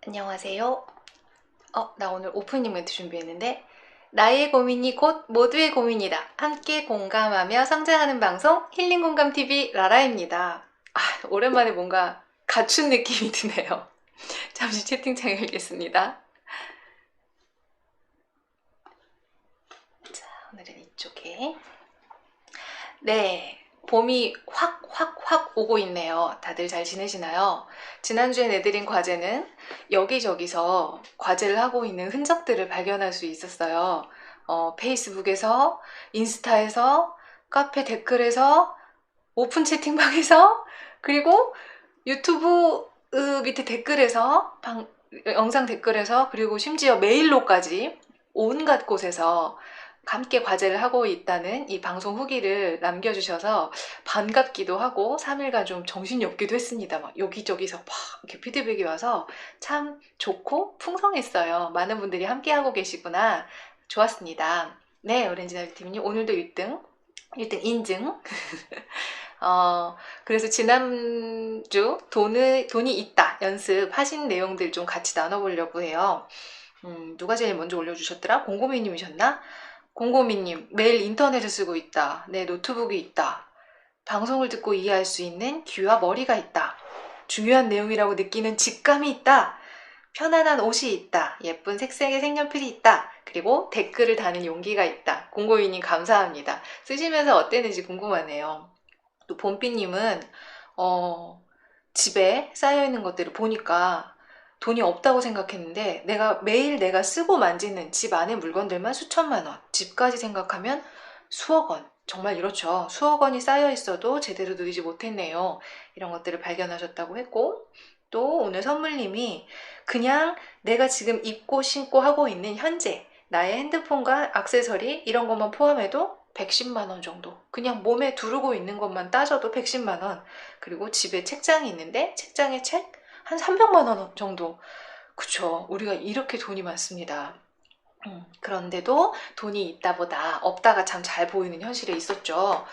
안녕하세요. 나 오늘 오프닝 멘트 준비했는데, 나의 고민이 곧 모두의 고민이다. 함께 공감하며 성장하는 방송 힐링 공감 TV 라라입니다. 오랜만에 뭔가 갖춘 느낌이 드네요. 잠시 채팅창 열겠습니다. 자, 오늘은 이쪽에. 네, 봄이 확 오고 있네요. 다들 잘 지내시나요? 지난주에 내드린 과제는 여기저기서 과제를 하고 있는 흔적들을 발견할 수 있었어요. 페이스북에서, 인스타에서, 카페 댓글에서, 오픈 채팅방에서, 그리고 유튜브 밑에 댓글에서, 영상 댓글에서, 그리고 심지어 메일로까지 온갖 곳에서 함께 과제를 하고 있다는 이 방송 후기를 남겨주셔서 반갑기도 하고 3일간 좀 정신이 없기도 했습니다. 막 여기저기서 막 이렇게 피드백이 와서 참 좋고 풍성했어요. 많은 분들이 함께하고 계시구나. 좋았습니다. 네, 오렌지나비팀님 오늘도 1등 인증. 그래서 지난주 돈이 있다 연습하신 내용들 좀 같이 나눠보려고 해요. 누가 제일 먼저 올려주셨더라? 공고미님이셨나? 공고미님, 매일 인터넷을 쓰고 있다. 내 노트북이 있다. 방송을 듣고 이해할 수 있는 귀와 머리가 있다. 중요한 내용이라고 느끼는 직감이 있다. 편안한 옷이 있다. 예쁜 색색의 색연필이 있다. 그리고 댓글을 다는 용기가 있다. 공고미님 감사합니다. 쓰시면서 어땠는지 궁금하네요. 또 봄비님은 집에 쌓여있는 것들을 보니까 돈이 없다고 생각했는데 매일 내가 쓰고 만지는 집 안의 물건들만 수천만 원, 집까지 생각하면 수억 원, 정말 이렇죠. 수억 원이 쌓여 있어도 제대로 누리지 못했네요. 이런 것들을 발견하셨다고 했고, 또 오늘 선물님이 그냥 내가 지금 입고 신고 하고 있는 현재 나의 핸드폰과 액세서리 이런 것만 포함해도 110만 원 정도. 그냥 몸에 두르고 있는 것만 따져도 110만 원. 그리고 집에 책장이 있는데 책장에 책 한 300만 원 정도. 그쵸. 우리가 이렇게 돈이 많습니다. 그런데도 돈이 있다보다 없다가 참 잘 보이는 현실에 있었죠.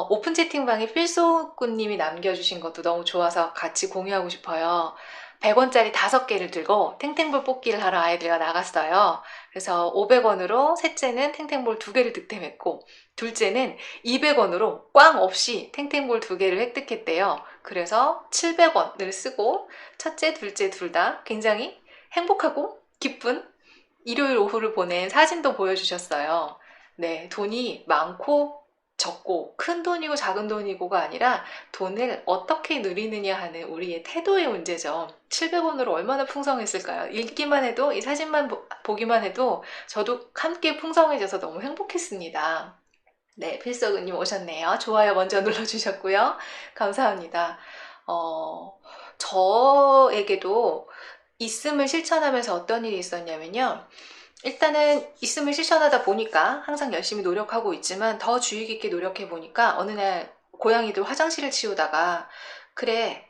오픈 채팅방에 필소꾸님이 남겨주신 것도 너무 좋아서 같이 공유하고 싶어요. 100원짜리 5개를 들고 탱탱볼 뽑기를 하러 아이들과 나갔어요. 그래서 500원으로 셋째는 탱탱볼 2개를 득템했고, 둘째는 200원으로 꽝 없이 탱탱볼 2개를 획득했대요. 그래서 700원을 쓰고 첫째, 둘째 둘 다 굉장히 행복하고 기쁜 일요일 오후를 보낸 사진도 보여주셨어요. 네, 돈이 많고 적고 큰 돈이고 작은 돈이고가 아니라 돈을 어떻게 누리느냐 하는 우리의 태도의 문제죠. 700원으로 얼마나 풍성했을까요? 읽기만 해도 이 사진만 보기만 해도 저도 함께 풍성해져서 너무 행복했습니다. 네, 필석은님 오셨네요. 좋아요 먼저 눌러주셨고요. 감사합니다. 저에게도 있음을 실천하면서 어떤 일이 있었냐면요. 일단은 있음을 실천하다 보니까 항상 열심히 노력하고 있지만 더 주의 깊게 노력해 보니까 어느 날 고양이들 화장실을 치우다가 그래,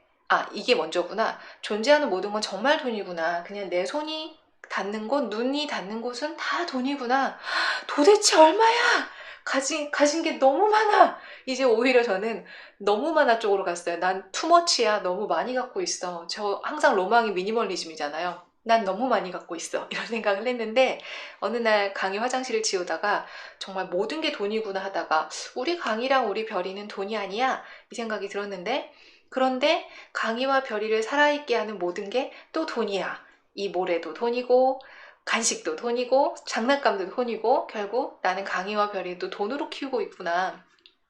이게 먼저구나. 존재하는 모든 건 정말 돈이구나. 그냥 내 손이 닿는 곳, 눈이 닿는 곳은 다 돈이구나. 도대체 얼마야? 가진 게 너무 많아. 이제 오히려 저는 너무 많아 쪽으로 갔어요. 난 투머치야. 너무 많이 갖고 있어. 저 항상 로망이 미니멀리즘이잖아요. 난 너무 많이 갖고 있어. 이런 생각을 했는데 어느 날 강이 화장실을 치우다가 정말 모든 게 돈이구나 하다가 우리 강이랑 우리 별이는 돈이 아니야. 이 생각이 들었는데 그런데 강이와 별이를 살아있게 하는 모든 게 또 돈이야. 이 모래도 돈이고 간식도 돈이고 장난감도 돈이고 결국 나는 강이와 별이도 돈으로 키우고 있구나.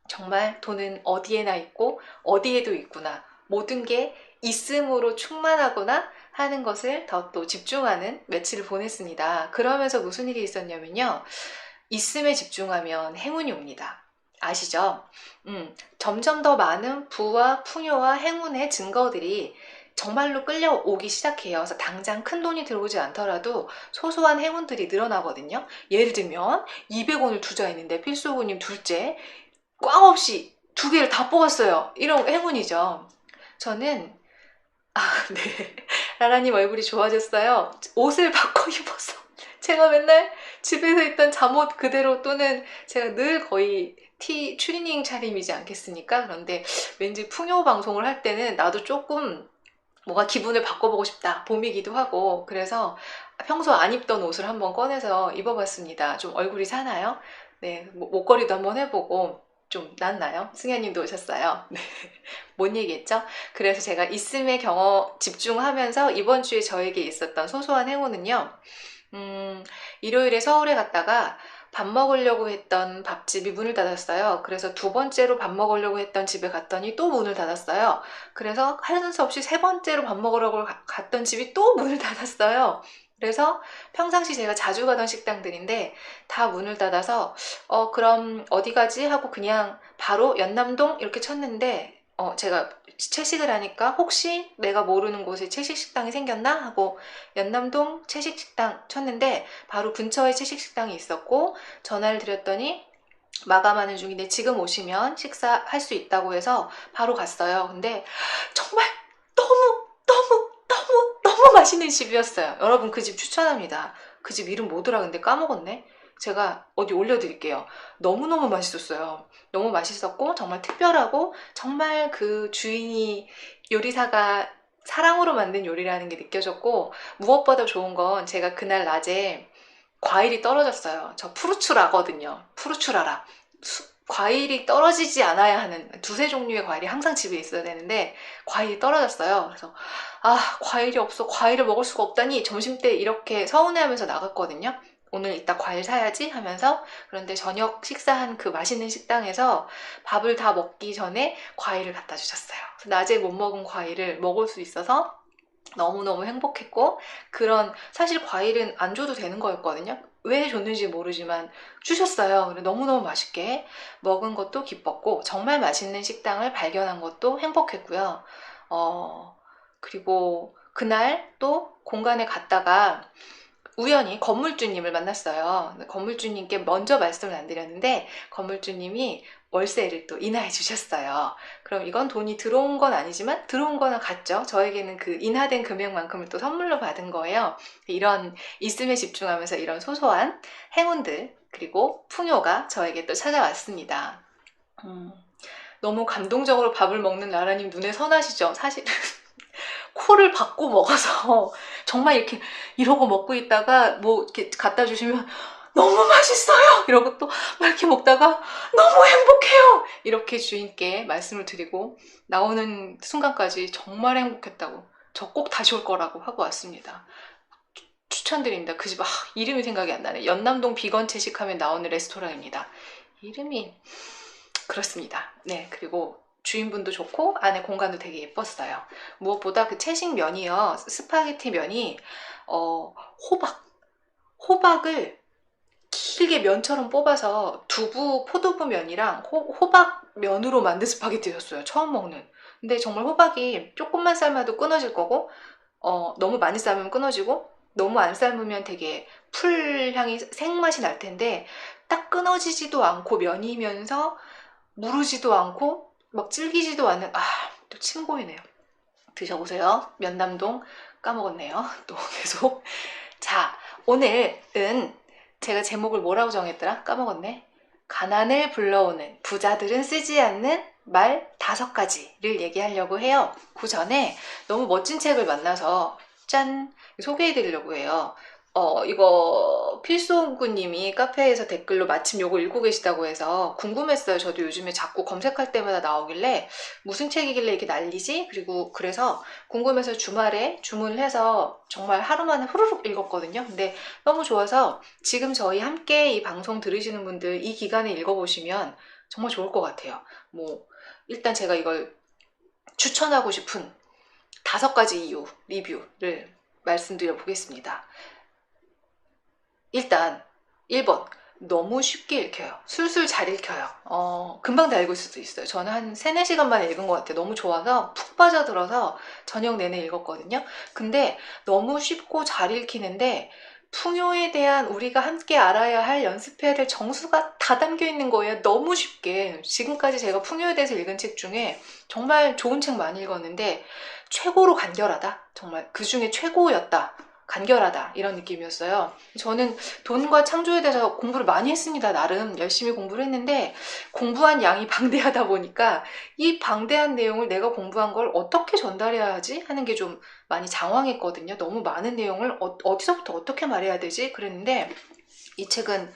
정말 돈은 어디에나 있고 어디에도 있구나. 모든 게 있음으로 충만하구나 하는 것을 더 또 집중하는 며칠을 보냈습니다. 그러면서 무슨 일이 있었냐면요. 있음에 집중하면 행운이 옵니다. 아시죠? 점점 더 많은 부와 풍요와 행운의 증거들이 정말로 끌려오기 시작해요. 그래서 당장 큰 돈이 들어오지 않더라도 소소한 행운들이 늘어나거든요. 예를 들면 200원을 투자했는데 필수고님 둘째 꽝 없이 2개를 다 뽑았어요. 이런 행운이죠. 저는 네. 라라님 얼굴이 좋아졌어요. 옷을 바꿔 입어서 제가 맨날 집에서 입던 잠옷 그대로 또는 제가 늘 거의 추리닝 차림이지 않겠습니까? 그런데 왠지 풍요 방송을 할 때는 나도 조금 뭔가 기분을 바꿔보고 싶다. 봄이기도 하고. 그래서 평소 안 입던 옷을 한번 꺼내서 입어봤습니다. 좀 얼굴이 사나요? 네, 목걸이도 한번 해보고 좀 낫나요? 승현님도 오셨어요. 네, 뭔 얘기했죠? 그래서 제가 있음의 경험 집중하면서 이번 주에 저에게 있었던 소소한 행운은요. 일요일에 서울에 갔다가 밥 먹으려고 했던 밥집이 문을 닫았어요. 그래서 두 번째로 밥 먹으려고 했던 집에 갔더니 또 문을 닫았어요. 그래서 하는 수 없이 세 번째로 밥 먹으려고 갔던 집이 또 문을 닫았어요. 그래서 평상시 제가 자주 가던 식당들인데 다 문을 닫아서 그럼 어디 가지? 하고 그냥 바로 연남동 이렇게 쳤는데 제가 채식을 하니까 혹시 내가 모르는 곳에 채식식당이 생겼나? 하고 연남동 채식식당 쳤는데 바로 근처에 채식식당이 있었고 전화를 드렸더니 마감하는 중인데 지금 오시면 식사할 수 있다고 해서 바로 갔어요. 근데 정말 너무 너무 너무 너무 맛있는 집이었어요. 여러분 그 집 추천합니다. 그 집 이름 뭐더라 근데 까먹었네. 제가 어디 올려드릴게요. 너무너무 맛있었어요. 너무 맛있었고 정말 특별하고 정말 그 주인이 요리사가 사랑으로 만든 요리라는 게 느껴졌고 무엇보다 좋은 건 제가 그날 낮에 과일이 떨어졌어요. 저 푸르추라거든요. 푸르추라라. 과일이 떨어지지 않아야 하는 두세 종류의 과일이 항상 집에 있어야 되는데 과일이 떨어졌어요. 그래서 과일이 없어. 과일을 먹을 수가 없다니 점심때 이렇게 서운해하면서 나갔거든요. 오늘 이따 과일 사야지 하면서. 그런데 저녁 식사한 그 맛있는 식당에서 밥을 다 먹기 전에 과일을 갖다 주셨어요. 낮에 못 먹은 과일을 먹을 수 있어서 너무너무 행복했고 그런 사실 과일은 안 줘도 되는 거였거든요. 왜 줬는지 모르지만 주셨어요. 너무너무 맛있게 먹은 것도 기뻤고 정말 맛있는 식당을 발견한 것도 행복했고요. 그리고 그날 또 공간에 갔다가 우연히 건물주님을 만났어요. 건물주님께 먼저 말씀을 안 드렸는데 건물주님이 월세를 또 인하해 주셨어요. 그럼 이건 돈이 들어온 건 아니지만 들어온 거는 같죠. 저에게는 그 인하된 금액만큼을 또 선물로 받은 거예요. 이런 있음에 집중하면서 이런 소소한 행운들 그리고 풍요가 저에게 또 찾아왔습니다. 너무 감동적으로 밥을 먹는 나라님 눈에 선하시죠? 사실 코를 박고 먹어서 정말 이렇게 이러고 먹고 있다가 뭐 이렇게 갖다 주시면 너무 맛있어요! 이러고 또 막 이렇게 먹다가 너무 행복해요! 이렇게 주인께 말씀을 드리고 나오는 순간까지 정말 행복했다고 저 꼭 다시 올 거라고 하고 왔습니다. 추천드립니다. 그 집 이름이 생각이 안 나네. 연남동 비건 채식하면 나오는 레스토랑입니다. 이름이 그렇습니다. 네, 그리고 주인분도 좋고 안에 공간도 되게 예뻤어요. 무엇보다 그 채식 면이요. 스파게티 면이 호박을 길게 면처럼 뽑아서 두부 포도부 면이랑 호박 면으로 만든 스파게티였어요. 처음 먹는. 근데 정말 호박이 조금만 삶아도 끊어질 거고 너무 많이 삶으면 끊어지고 너무 안 삶으면 되게 풀향이 생맛이 날 텐데 딱 끊어지지도 않고 면이면서 무르지도 않고 막 질기지도 않은 또 침 고이네요. 드셔보세요. 면남동 까먹었네요. 또 계속. 자, 오늘은 제가 제목을 뭐라고 정했더라? 까먹었네. 가난을 불러오는 부자들은 쓰지 않는 말 5가지를 얘기하려고 해요. 그 전에 너무 멋진 책을 만나서 짠! 소개해드리려고 해요. 이거 필수홍구님이 카페에서 댓글로 마침 요거 읽고 계시다고 해서 궁금했어요. 저도 요즘에 자꾸 검색할 때마다 나오길래 무슨 책이길래 이렇게 난리지? 그리고 그래서 궁금해서 주말에 주문을 해서 정말 하루 만에 후루룩 읽었거든요. 근데 너무 좋아서 지금 저희 함께 이 방송 들으시는 분들 이 기간에 읽어보시면 정말 좋을 것 같아요. 뭐 일단 제가 이걸 추천하고 싶은 5가지 이유 리뷰를 말씀드려 보겠습니다. 일단 1번 너무 쉽게 읽혀요. 술술 잘 읽혀요. 금방 다 읽을 수도 있어요. 저는 한 3-4시간 만에 읽은 것 같아요. 너무 좋아서 푹 빠져들어서 저녁 내내 읽었거든요. 근데 너무 쉽고 잘 읽히는데 풍요에 대한 우리가 함께 알아야 할 연습해야 될 정수가 다 담겨 있는 거예요. 너무 쉽게. 지금까지 제가 풍요에 대해서 읽은 책 중에 정말 좋은 책 많이 읽었는데 최고로 간결하다. 정말 그 중에 최고였다. 간결하다 이런 느낌이었어요. 저는 돈과 창조에 대해서 공부를 많이 했습니다. 나름 열심히 공부를 했는데 공부한 양이 방대하다 보니까 이 방대한 내용을 내가 공부한 걸 어떻게 전달해야 하지 하는 게 좀 많이 장황했거든요. 너무 많은 내용을 어디서부터 어떻게 말해야 되지 그랬는데 이 책은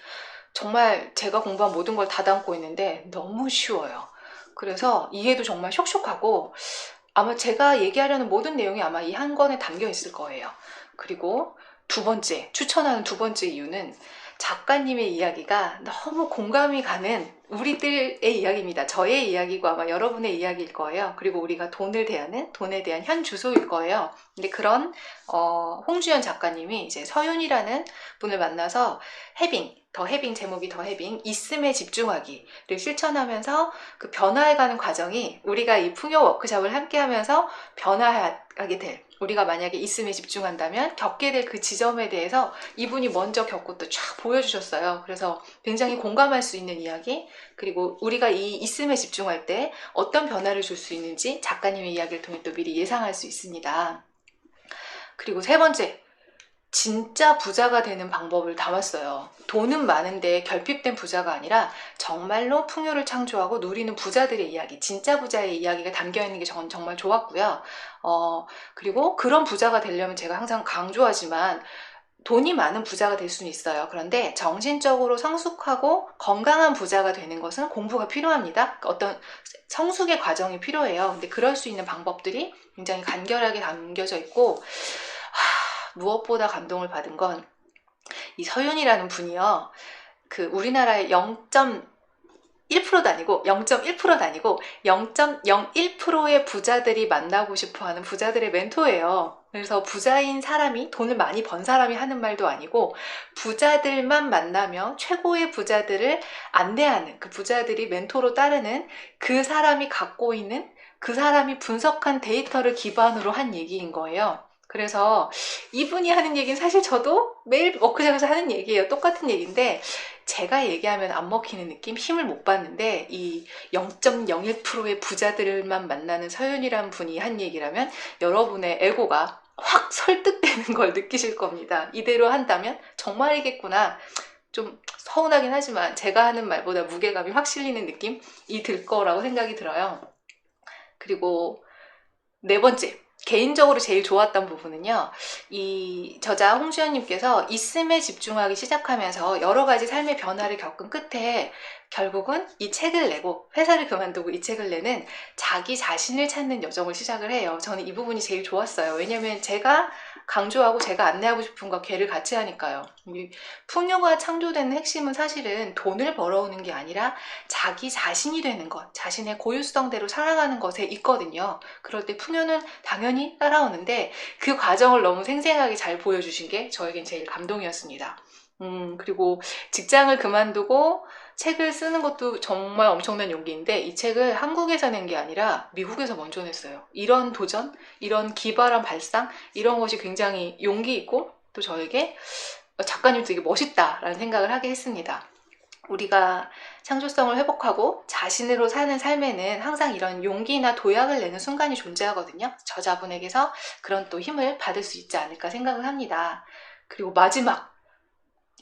정말 제가 공부한 모든 걸 다 담고 있는데 너무 쉬워요. 그래서 이해도 정말 촉촉하고 아마 제가 얘기하려는 모든 내용이 아마 이 한 권에 담겨 있을 거예요. 그리고 두 번째, 추천하는 두 번째 이유는 작가님의 이야기가 너무 공감이 가는 우리들의 이야기입니다. 저의 이야기고 아마 여러분의 이야기일 거예요. 그리고 우리가 돈을 대하는, 돈에 대한 현 주소일 거예요. 근데 그런 홍주연 작가님이 이제 서윤이라는 분을 만나서 해빙 제목이 더 해빙, 있음에 집중하기를 실천하면서 그 변화해가는 과정이 우리가 이 풍요 워크숍을 함께 하면서 변화하게 될, 우리가 만약에 있음에 집중한다면 겪게 될 그 지점에 대해서 이분이 먼저 겪고 또 쫙 보여주셨어요. 그래서 굉장히 공감할 수 있는 이야기, 그리고 우리가 이 있음에 집중할 때 어떤 변화를 줄 수 있는지 작가님의 이야기를 통해 또 미리 예상할 수 있습니다. 그리고 세 번째, 진짜 부자가 되는 방법을 담았어요. 돈은 많은데 결핍된 부자가 아니라 정말로 풍요를 창조하고 누리는 부자들의 이야기, 진짜 부자의 이야기가 담겨있는 게 저는 정말 좋았고요. 그리고 그런 부자가 되려면 제가 항상 강조하지만 돈이 많은 부자가 될 수는 있어요. 그런데 정신적으로 성숙하고 건강한 부자가 되는 것은 공부가 필요합니다. 어떤 성숙의 과정이 필요해요. 근데 그럴 수 있는 방법들이 굉장히 간결하게 담겨져 있고, 무엇보다 감동을 받은 건 이 서윤이라는 분이요. 그 우리나라의 0.1%도 아니고 0.1%도 아니고 0.01%의 부자들이 만나고 싶어하는 부자들의 멘토예요. 그래서 부자인 사람이, 돈을 많이 번 사람이 하는 말도 아니고 부자들만 만나며 최고의 부자들을 안내하는, 그 부자들이 멘토로 따르는 그 사람이 갖고 있는, 그 사람이 분석한 데이터를 기반으로 한 얘기인 거예요. 그래서 이분이 하는 얘기는 사실 저도 매일 워크숍에서 하는 얘기예요. 똑같은 얘기인데 제가 얘기하면 안 먹히는 느낌, 힘을 못 받는데 이 0.01%의 부자들만 만나는 서윤이란 분이 한 얘기라면 여러분의 에고가 확 설득되는 걸 느끼실 겁니다. 이대로 한다면 정말이겠구나. 좀 서운하긴 하지만 제가 하는 말보다 무게감이 확 실리는 느낌이 들 거라고 생각이 들어요. 그리고 네 번째, 개인적으로 제일 좋았던 부분은요, 이 저자 홍주연님께서 있음에 집중하기 시작하면서 여러 가지 삶의 변화를 겪은 끝에 결국은 이 책을 내고 회사를 그만두고 이 책을 내는 자기 자신을 찾는 여정을 시작을 해요. 저는 이 부분이 제일 좋았어요. 왜냐면 제가 강조하고 제가 안내하고 싶은 거 걔를 같이 하니까요. 풍요가 창조되는 핵심은 사실은 돈을 벌어오는 게 아니라 자기 자신이 되는 것, 자신의 고유성대로 살아가는 것에 있거든요. 그럴 때 풍요는 당연히 따라오는데 그 과정을 너무 생생하게 잘 보여주신 게 저에겐 제일 감동이었습니다. 그리고 직장을 그만두고 책을 쓰는 것도 정말 엄청난 용기인데 이 책을 한국에서 낸 게 아니라 미국에서 먼저 냈어요. 이런 도전, 이런 기발한 발상, 이런 것이 굉장히 용기 있고 또 저에게 작가님 되게 멋있다라는 생각을 하게 했습니다. 우리가 창조성을 회복하고 자신으로 사는 삶에는 항상 이런 용기나 도약을 내는 순간이 존재하거든요. 저자분에게서 그런 또 힘을 받을 수 있지 않을까 생각을 합니다. 그리고 마지막,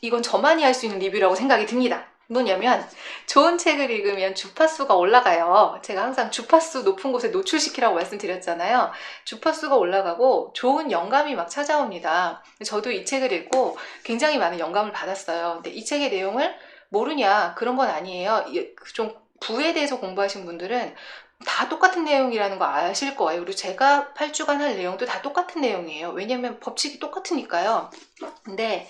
이건 저만이 할 수 있는 리뷰라고 생각이 듭니다. 뭐냐면 좋은 책을 읽으면 주파수가 올라가요. 제가 항상 주파수 높은 곳에 노출시키라고 말씀드렸잖아요. 주파수가 올라가고 좋은 영감이 막 찾아옵니다. 저도 이 책을 읽고 굉장히 많은 영감을 받았어요. 근데 이 책의 내용을 모르냐, 그런 건 아니에요. 좀 부에 대해서 공부하신 분들은 다 똑같은 내용이라는 거 아실 거예요. 그리고 제가 8주간 할 내용도 다 똑같은 내용이에요. 왜냐면 법칙이 똑같으니까요. 근데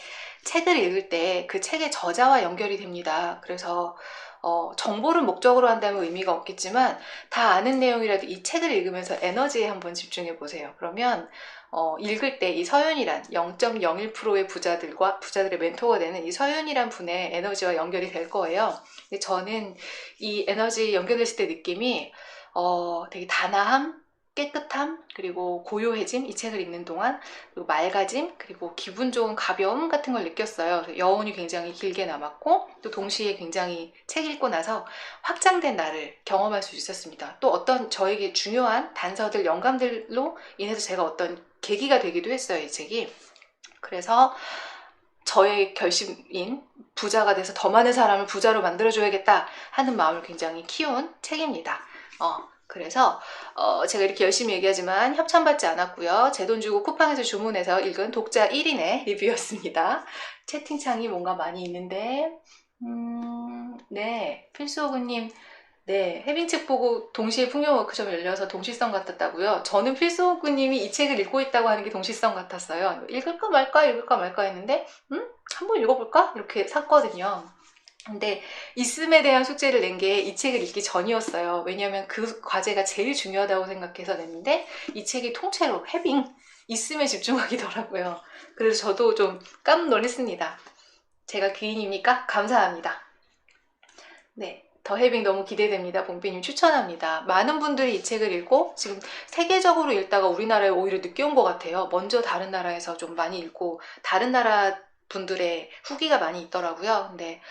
책을 읽을 때 그 책의 저자와 연결이 됩니다. 그래서 정보를 목적으로 한다면 의미가 없겠지만 다 아는 내용이라도 이 책을 읽으면서 에너지에 한번 집중해 보세요. 그러면 읽을 때 이 서윤이란 0.01%의 부자들의 멘토가 되는 이 서윤이란 분의 에너지와 연결이 될 거예요. 근데 저는 이 에너지 연결됐을 때 느낌이 되게 단아함, 깨끗함, 그리고 고요해짐, 이 책을 읽는 동안, 그리고 맑아짐, 그리고 기분 좋은 가벼움 같은 걸 느꼈어요. 여운이 굉장히 길게 남았고 또 동시에 굉장히 책 읽고 나서 확장된 나를 경험할 수 있었습니다. 또 어떤 저에게 중요한 단서들, 영감들로 인해서 제가 어떤 계기가 되기도 했어요, 이 책이. 그래서 저의 결심인 부자가 돼서 더 많은 사람을 부자로 만들어줘야겠다 하는 마음을 굉장히 키운 책입니다. 그래서 제가 이렇게 열심히 얘기하지만 협찬받지 않았고요. 제 돈 주고 쿠팡에서 주문해서 읽은 독자 1인의 리뷰였습니다. 채팅창이 뭔가 많이 있는데 네, 필수호구님, 네, 해빙책 보고 동시에 풍경 워크숍 열려서 동시성 같았다고요. 저는 필수호구님이 이 책을 읽고 있다고 하는 게 동시성 같았어요. 읽을까 말까 했는데 한번 읽어볼까? 이렇게 샀거든요. 근데 있음에 대한 숙제를 낸 게 이 책을 읽기 전이었어요. 왜냐하면 그 과제가 제일 중요하다고 생각해서 냈는데 이 책이 통째로 해빙, 있음에 집중하기더라고요. 그래서 저도 좀 깜짝 놀랐습니다. 제가 귀인입니까? 감사합니다. 네, 더 해빙 너무 기대됩니다. 봉비님 추천합니다. 많은 분들이 이 책을 읽고 지금 세계적으로 읽다가 우리나라에 오히려 늦게 온 것 같아요. 먼저 다른 나라에서 좀 많이 읽고 다른 나라 분들의 후기가 많이 있더라고요. 근데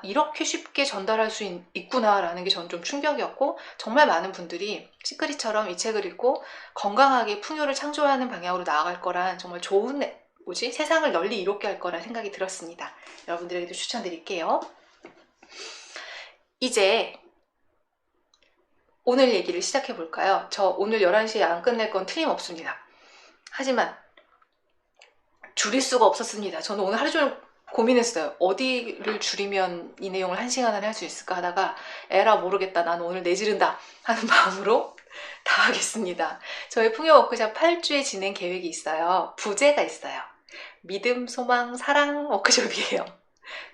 이렇게 쉽게 전달할 수 있구나 라는 게 저는 좀 충격이었고, 정말 많은 분들이 시크릿처럼 이 책을 읽고 건강하게 풍요를 창조하는 방향으로 나아갈 거란 정말 좋은 세상을 널리 이롭게 할 거란 생각이 들었습니다. 여러분들에게도 추천드릴게요. 이제 오늘 얘기를 시작해 볼까요? 저 오늘 11시에 안 끝낼 건 틀림없습니다. 하지만 줄일 수가 없었습니다. 저는 오늘 하루 종일 고민했어요. 어디를 줄이면 이 내용을 1시간 안에 할 수 있을까 하다가 에라 모르겠다. 난 오늘 내지른다 하는 마음으로 다 하겠습니다. 저의 풍요 워크숍 8주의 진행 계획이 있어요. 부제가 있어요. 믿음, 소망, 사랑 워크숍이에요.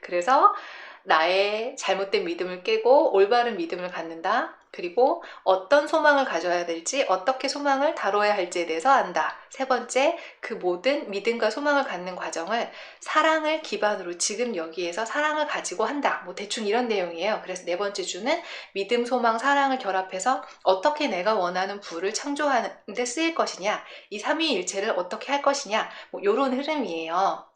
그래서 나의 잘못된 믿음을 깨고 올바른 믿음을 갖는다. 그리고 어떤 소망을 가져야 될지, 어떻게 소망을 다뤄야 할지에 대해서 안다. 세 번째, 그 모든 믿음과 소망을 갖는 과정을 사랑을 기반으로 지금 여기에서 사랑을 가지고 한다. 뭐 대충 이런 내용이에요. 그래서 네 번째 주는 믿음, 소망, 사랑을 결합해서 어떻게 내가 원하는 부를 창조하는 데 쓰일 것이냐, 이 삼위일체를 어떻게 할 것이냐, 뭐 이런 흐름이에요.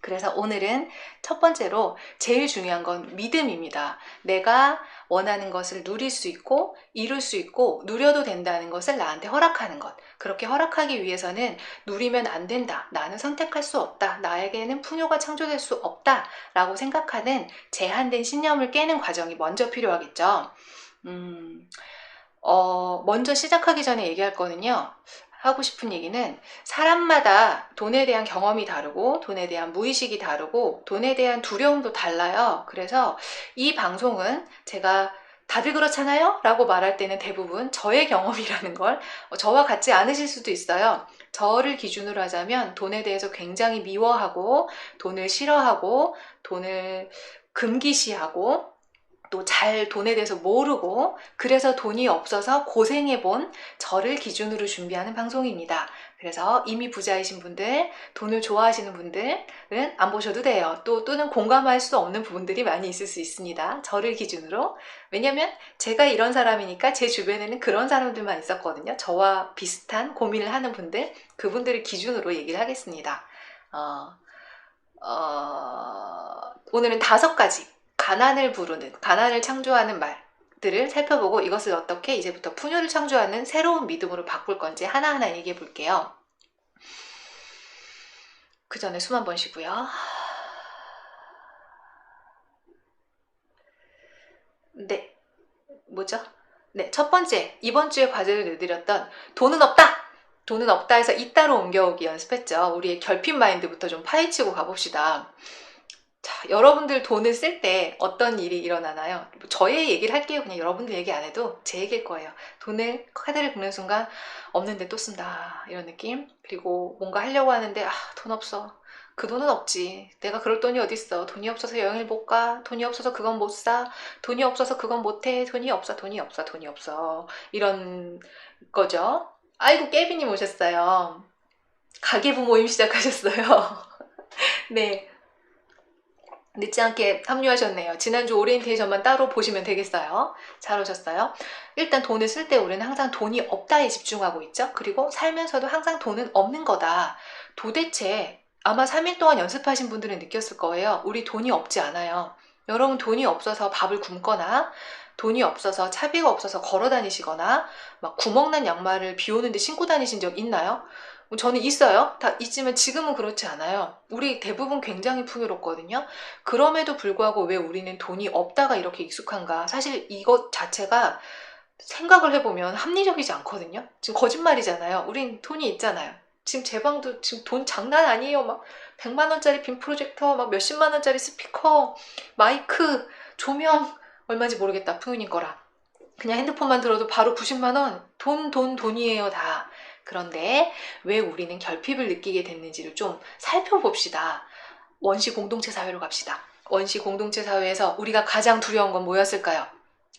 그래서 오늘은 첫 번째로 제일 중요한 건 믿음입니다. 내가 원하는 것을 누릴 수 있고 이룰 수 있고 누려도 된다는 것을 나한테 허락하는 것. 그렇게 허락하기 위해서는 누리면 안 된다. 나는 선택할 수 없다. 나에게는 풍요가 창조될 수 없다. 라고 생각하는 제한된 신념을 깨는 과정이 먼저 필요하겠죠. 먼저 시작하기 전에 얘기할 거는요. 하고 싶은 얘기는 사람마다 돈에 대한 경험이 다르고 돈에 대한 무의식이 다르고 돈에 대한 두려움도 달라요. 그래서 이 방송은 제가 다들 그렇잖아요? 라고 말할 때는 대부분 저의 경험이라는 걸 저와 같지 않으실 수도 있어요. 저를 기준으로 하자면 돈에 대해서 굉장히 미워하고 돈을 싫어하고 돈을 금기시하고 또 잘 돈에 대해서 모르고 그래서 돈이 없어서 고생해본 저를 기준으로 준비하는 방송입니다. 그래서 이미 부자이신 분들, 돈을 좋아하시는 분들은 안 보셔도 돼요. 또는 공감할 수 없는 부분들이 많이 있을 수 있습니다. 저를 기준으로. 왜냐면 제가 이런 사람이니까 제 주변에는 그런 사람들만 있었거든요. 저와 비슷한 고민을 하는 분들, 그분들을 기준으로 얘기를 하겠습니다. 오늘은 5가지 가난을 부르는, 가난을 창조하는 말들을 살펴보고 이것을 어떻게 이제부터 풍요를 창조하는 새로운 믿음으로 바꿀 건지 하나하나 얘기해 볼게요. 그 전에 숨 한번 쉬고요. 네, 뭐죠? 네, 첫 번째, 이번 주에 과제를 내드렸던 돈은 없다! 돈은 없다 해서 있다로 옮겨오기 연습했죠. 우리의 결핍 마인드부터 좀 파헤치고 가봅시다. 자, 여러분들 돈을 쓸 때 어떤 일이 일어나나요? 저의 얘기를 할게요. 그냥 여러분들 얘기 안 해도 제 얘기일 거예요. 카드를 긁는 순간 없는데 또 쓴다 이런 느낌. 그리고 뭔가 하려고 하는데 돈 없어. 그 돈은 없지. 내가 그럴 돈이 어딨어. 돈이 없어서 여행을 못 가. 돈이 없어서 그건 못 사. 돈이 없어서 그건 못 해. 돈이 없어. 이런 거죠. 아이고 깨비님 오셨어요. 가계부 모임 시작하셨어요. 네. 늦지 않게 합류하셨네요. 지난주 오리엔테이션만 따로 보시면 되겠어요. 잘 오셨어요. 일단 돈을 쓸 때 우리는 항상 돈이 없다에 집중하고 있죠. 그리고 살면서도 항상 돈은 없는 거다. 도대체 아마 3일 동안 연습하신 분들은 느꼈을 거예요. 우리 돈이 없지 않아요. 여러분 돈이 없어서 밥을 굶거나 돈이 없어서 차비가 없어서 걸어 다니시거나 막 구멍난 양말을 비 오는데 신고 다니신 적 있나요? 저는 있어요. 다 있지만 지금은 그렇지 않아요. 우리 대부분 굉장히 풍요롭거든요. 그럼에도 불구하고 왜 우리는 돈이 없다가 이렇게 익숙한가? 사실 이것 자체가 생각을 해보면 합리적이지 않거든요. 지금 거짓말이잖아요. 우린 돈이 있잖아요. 지금 제 방도 지금 돈 장난 아니에요. 막 100만 원짜리 빔 프로젝터, 막 몇십만 원짜리 스피커, 마이크, 조명, 얼마인지 모르겠다. 풍윤이 거라. 그냥 핸드폰만 들어도 바로 90만 원. 돈이에요, 다. 그런데 왜 우리는 결핍을 느끼게 됐는지를 좀 살펴봅시다. 원시 공동체 사회로 갑시다. 원시 공동체 사회에서 우리가 가장 두려운 건 뭐였을까요?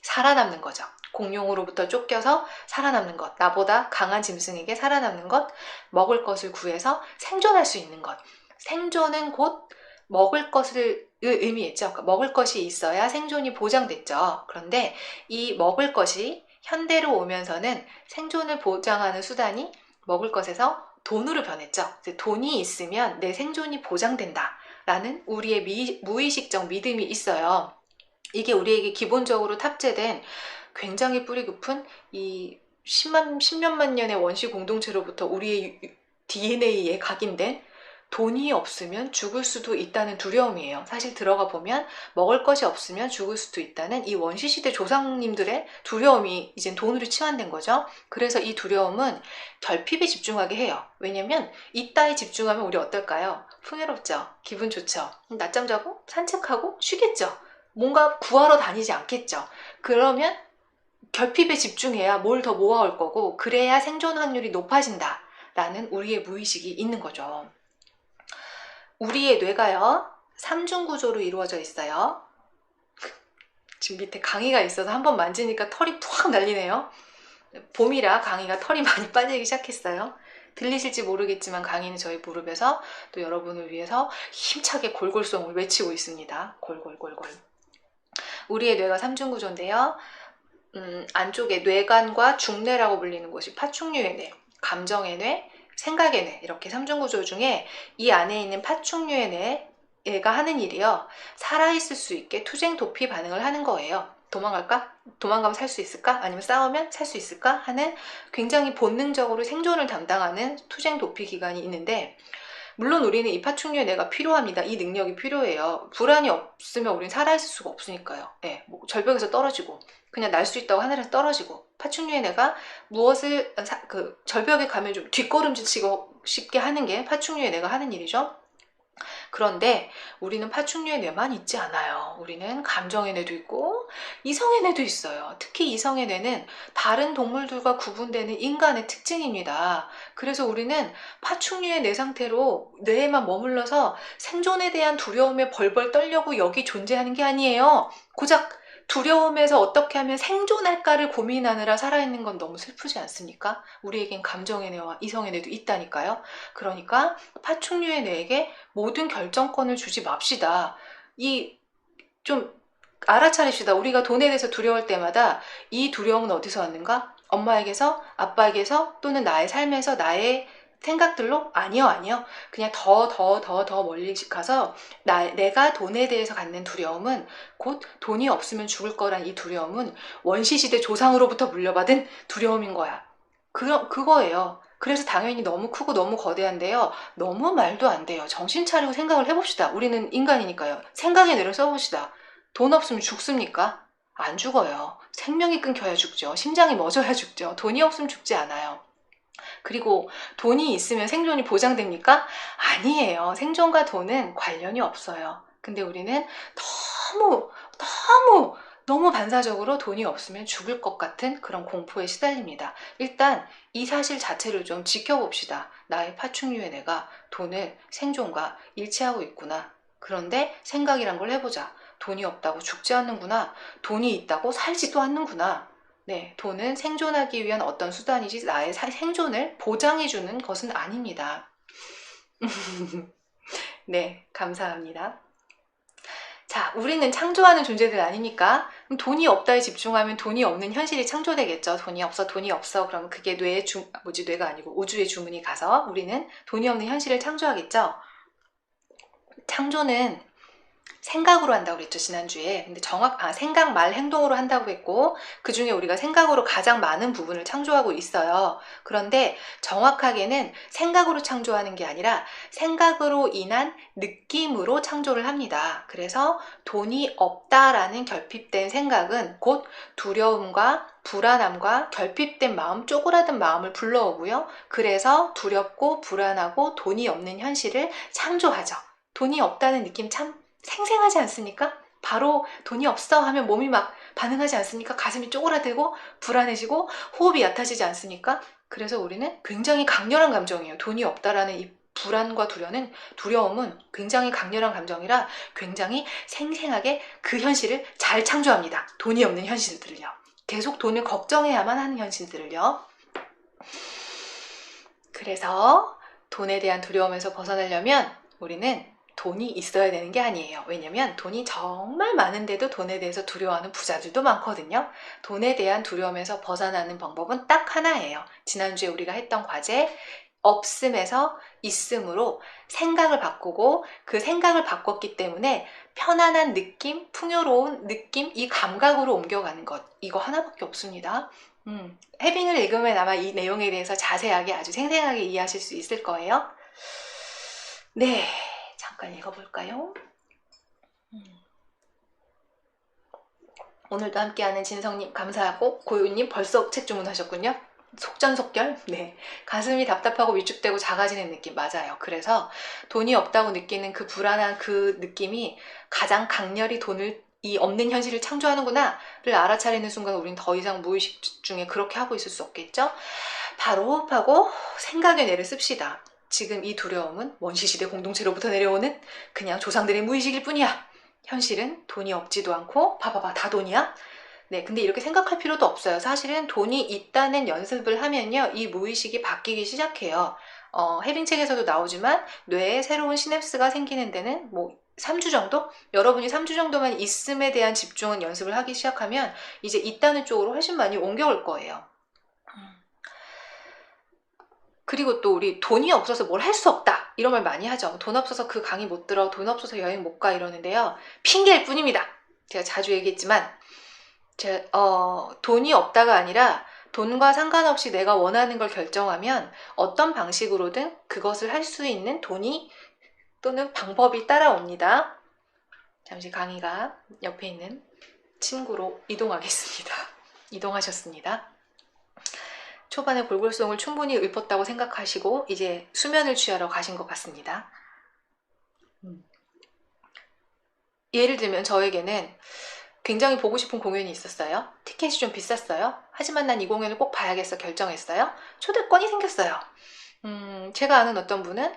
살아남는 거죠. 공룡으로부터 쫓겨서 살아남는 것, 나보다 강한 짐승에게 살아남는 것, 먹을 것을 구해서 생존할 수 있는 것. 생존은 곧 먹을 것을 의미했죠. 그러니까 먹을 것이 있어야 생존이 보장됐죠. 그런데 이 먹을 것이 현대로 오면서는 생존을 보장하는 수단이 먹을 것에서 돈으로 변했죠. 돈이 있으면 내 생존이 보장된다 라는 우리의 무의식적 믿음이 있어요. 이게 우리에게 기본적으로 탑재된 굉장히 뿌리 깊은 이 10몇만 년의 원시 공동체로부터 우리의 DNA에 각인된 돈이 없으면 죽을 수도 있다는 두려움이에요. 사실 들어가 보면 먹을 것이 없으면 죽을 수도 있다는 이 원시시대 조상님들의 두려움이 이젠 돈으로 치환된 거죠. 그래서 이 두려움은 결핍에 집중하게 해요. 왜냐면 이따에 집중하면 우리 어떨까요? 풍요롭죠. 기분 좋죠. 낮잠 자고 산책하고 쉬겠죠. 뭔가 구하러 다니지 않겠죠. 그러면 결핍에 집중해야 뭘 더 모아올 거고 그래야 생존 확률이 높아진다 라는 우리의 무의식이 있는 거죠. 우리의 뇌가요 3중 구조로 이루어져 있어요. 지금 밑에 강의가 있어서 한번 만지니까 털이 푹 날리네요. 봄이라 강의가 털이 많이 빠지기 시작했어요. 들리실지 모르겠지만 강의는 저희 무릎에서 또 여러분을 위해서 힘차게 골골송을 외치고 있습니다. 골골골골. 우리의 뇌가 3중 구조인데요. 안쪽에 뇌관과 중뇌라고 불리는 곳이 파충류의 뇌, 감정의 뇌, 생각의 뇌 이렇게 3중 구조 중에 이 안에 있는 파충류의 뇌가 하는 일이요. 살아있을 수 있게 투쟁 도피 반응을 하는 거예요. 도망갈까? 도망가면 살 수 있을까? 아니면 싸우면 살 수 있을까? 하는 굉장히 본능적으로 생존을 담당하는 투쟁 도피 기관이 있는데 물론 우리는 이 파충류의 뇌가 필요합니다. 이 능력이 필요해요. 불안이 없으면 우리는 살아있을 수가 없으니까요. 네, 뭐 절벽에서 떨어지고 그냥 날 수 있다고 하늘에서 떨어지고 파충류의 뇌가 무엇을 절벽에 가면 좀 뒷걸음질치고 쉽게 하는 게 파충류의 뇌가 하는 일이죠. 그런데 우리는 파충류의 뇌만 있지 않아요. 우리는 감정의 뇌도 있고 이성의 뇌도 있어요. 특히 이성의 뇌는 다른 동물들과 구분되는 인간의 특징입니다. 그래서 우리는 파충류의 뇌 상태로 뇌에만 머물러서 생존에 대한 두려움에 벌벌 떨려고 여기 존재하는 게 아니에요. 고작 두려움에서 어떻게 하면 생존할까를 고민하느라 살아있는 건 너무 슬프지 않습니까? 우리에겐 감정의 뇌와 이성의 뇌도 있다니까요. 그러니까 파충류의 뇌에게 모든 결정권을 주지 맙시다. 좀 알아차립시다. 우리가 돈에 대해서 두려울 때마다 이 두려움은 어디서 왔는가? 엄마에게서, 아빠에게서, 또는 나의 삶에서 나의 생각들로? 아니요. 그냥 더 멀리 가서 내가 돈에 대해서 갖는 두려움은 곧 돈이 없으면 죽을 거란 이 두려움은 원시시대 조상으로부터 물려받은 두려움인 거야. 그거예요. 그래서 당연히 너무 크고 너무 거대한데요. 너무 말도 안 돼요. 정신 차리고 생각을 해봅시다. 우리는 인간이니까요. 생각의 뇌를 써봅시다. 돈 없으면 죽습니까? 안 죽어요. 생명이 끊겨야 죽죠. 심장이 멎어야 죽죠. 돈이 없으면 죽지 않아요. 그리고 돈이 있으면 생존이 보장됩니까? 아니에요. 생존과 돈은 관련이 없어요. 근데 우리는 너무 반사적으로 돈이 없으면 죽을 것 같은 그런 공포에 시달립니다. 일단 이 사실 자체를 좀 지켜봅시다. 나의 파충류의 내가 돈을 생존과 일치하고 있구나. 그런데 생각이란 걸 해보자. 돈이 없다고 죽지 않는구나. 돈이 있다고 살지도 않는구나. 네, 돈은 생존하기 위한 어떤 수단이지 나의 생존을 보장해주는 것은 아닙니다. 네, 감사합니다. 자, 우리는 창조하는 존재들 아닙니까? 그럼 돈이 없다에 집중하면 돈이 없는 현실이 창조되겠죠. 돈이 없어. 그러면 그게 뇌가 아니고 우주의 주문이 가서 우리는 돈이 없는 현실을 창조하겠죠. 창조는 생각으로 한다고 그랬죠, 지난주에. 근데 생각, 말, 행동으로 한다고 했고, 그 중에 우리가 생각으로 가장 많은 부분을 창조하고 있어요. 그런데 정확하게는 생각으로 창조하는 게 아니라 생각으로 인한 느낌으로 창조를 합니다. 그래서 돈이 없다라는 결핍된 생각은 곧 두려움과 불안함과 결핍된 마음, 쪼그라든 마음을 불러오고요. 그래서 두렵고 불안하고 돈이 없는 현실을 창조하죠. 돈이 없다는 느낌 참 생생하지 않습니까? 바로 돈이 없어 하면 몸이 막 반응하지 않습니까? 가슴이 쪼그라들고 불안해지고 호흡이 얕아지지 않습니까? 그래서 우리는 굉장히 강렬한 감정이에요. 돈이 없다라는 이 불안과 두려움은 굉장히 강렬한 감정이라 굉장히 생생하게 그 현실을 잘 창조합니다. 돈이 없는 현실들을요. 계속 돈을 걱정해야만 하는 현실들을요. 그래서 돈에 대한 두려움에서 벗어나려면 우리는 돈이 있어야 되는 게 아니에요. 왜냐면 돈이 정말 많은데도 돈에 대해서 두려워하는 부자들도 많거든요. 돈에 대한 두려움에서 벗어나는 방법은 딱 하나예요. 지난주에 우리가 했던 과제, 없음에서 있음으로 생각을 바꾸고 그 생각을 바꿨기 때문에 편안한 느낌, 풍요로운 느낌, 이 감각으로 옮겨가는 것. 이거 하나밖에 없습니다. 해빙을 읽으면 아마 이 내용에 대해서 자세하게 아주 생생하게 이해하실 수 있을 거예요. 네, 잠깐 읽어볼까요? 오늘도 함께하는 진성님 감사하고 고유님 벌써 책 주문하셨군요. 속전속결? 네. 가슴이 답답하고 위축되고 작아지는 느낌 맞아요. 그래서 돈이 없다고 느끼는 그 불안한 그 느낌이 가장 강렬히 이 없는 현실을 창조하는구나를 알아차리는 순간 우린 더 이상 무의식 중에 그렇게 하고 있을 수 없겠죠? 바로 호흡하고 생각의 뇌를 씁시다. 지금 이 두려움은 원시시대 공동체로부터 내려오는 그냥 조상들의 무의식일 뿐이야. 현실은 돈이 없지도 않고 봐봐봐 다 돈이야? 네, 근데 이렇게 생각할 필요도 없어요. 사실은 돈이 있다는 연습을 하면요, 이 무의식이 바뀌기 시작해요. 해빙책에서도 나오지만 뇌에 새로운 시냅스가 생기는 데는 뭐 3주 정도? 여러분이 3주 정도만 있음에 대한 집중은 연습을 하기 시작하면 이제 있다는 쪽으로 훨씬 많이 옮겨올 거예요. 그리고 또 우리 돈이 없어서 뭘 할 수 없다 이런 말 많이 하죠. 돈 없어서 그 강의 못 들어, 돈 없어서 여행 못 가 이러는데요. 핑계일 뿐입니다. 제가 자주 얘기했지만 돈이 없다가 아니라 돈과 상관없이 내가 원하는 걸 결정하면 어떤 방식으로든 그것을 할 수 있는 돈이 또는 방법이 따라옵니다. 잠시 강의가 옆에 있는 친구로 이동하겠습니다. 이동하셨습니다. 초반에 골골송을 충분히 읊었다고 생각하시고 이제 수면을 취하러 가신 것 같습니다. 예를 들면 저에게는 굉장히 보고 싶은 공연이 있었어요. 티켓이 좀 비쌌어요. 하지만 난 이 공연을 꼭 봐야겠어 결정했어요. 초대권이 생겼어요. 제가 아는 어떤 분은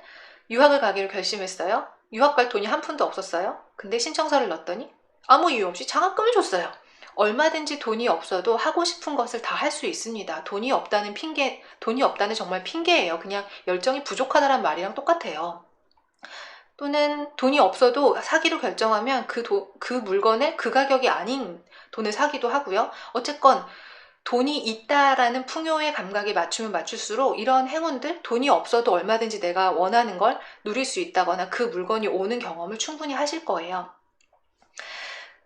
유학을 가기로 결심했어요. 유학 갈 돈이 한 푼도 없었어요. 근데 신청서를 넣었더니 아무 이유 없이 장학금을 줬어요. 얼마든지 돈이 없어도 하고 싶은 것을 다 할 수 있습니다. 돈이 없다는 정말 핑계예요. 그냥 열정이 부족하다는 말이랑 똑같아요. 또는 돈이 없어도 사기로 결정하면 그 물건을 그 가격이 아닌 돈을 사기도 하고요. 어쨌건 돈이 있다라는 풍요의 감각에 맞추면 맞출수록 이런 행운들, 돈이 없어도 얼마든지 내가 원하는 걸 누릴 수 있다거나 그 물건이 오는 경험을 충분히 하실 거예요.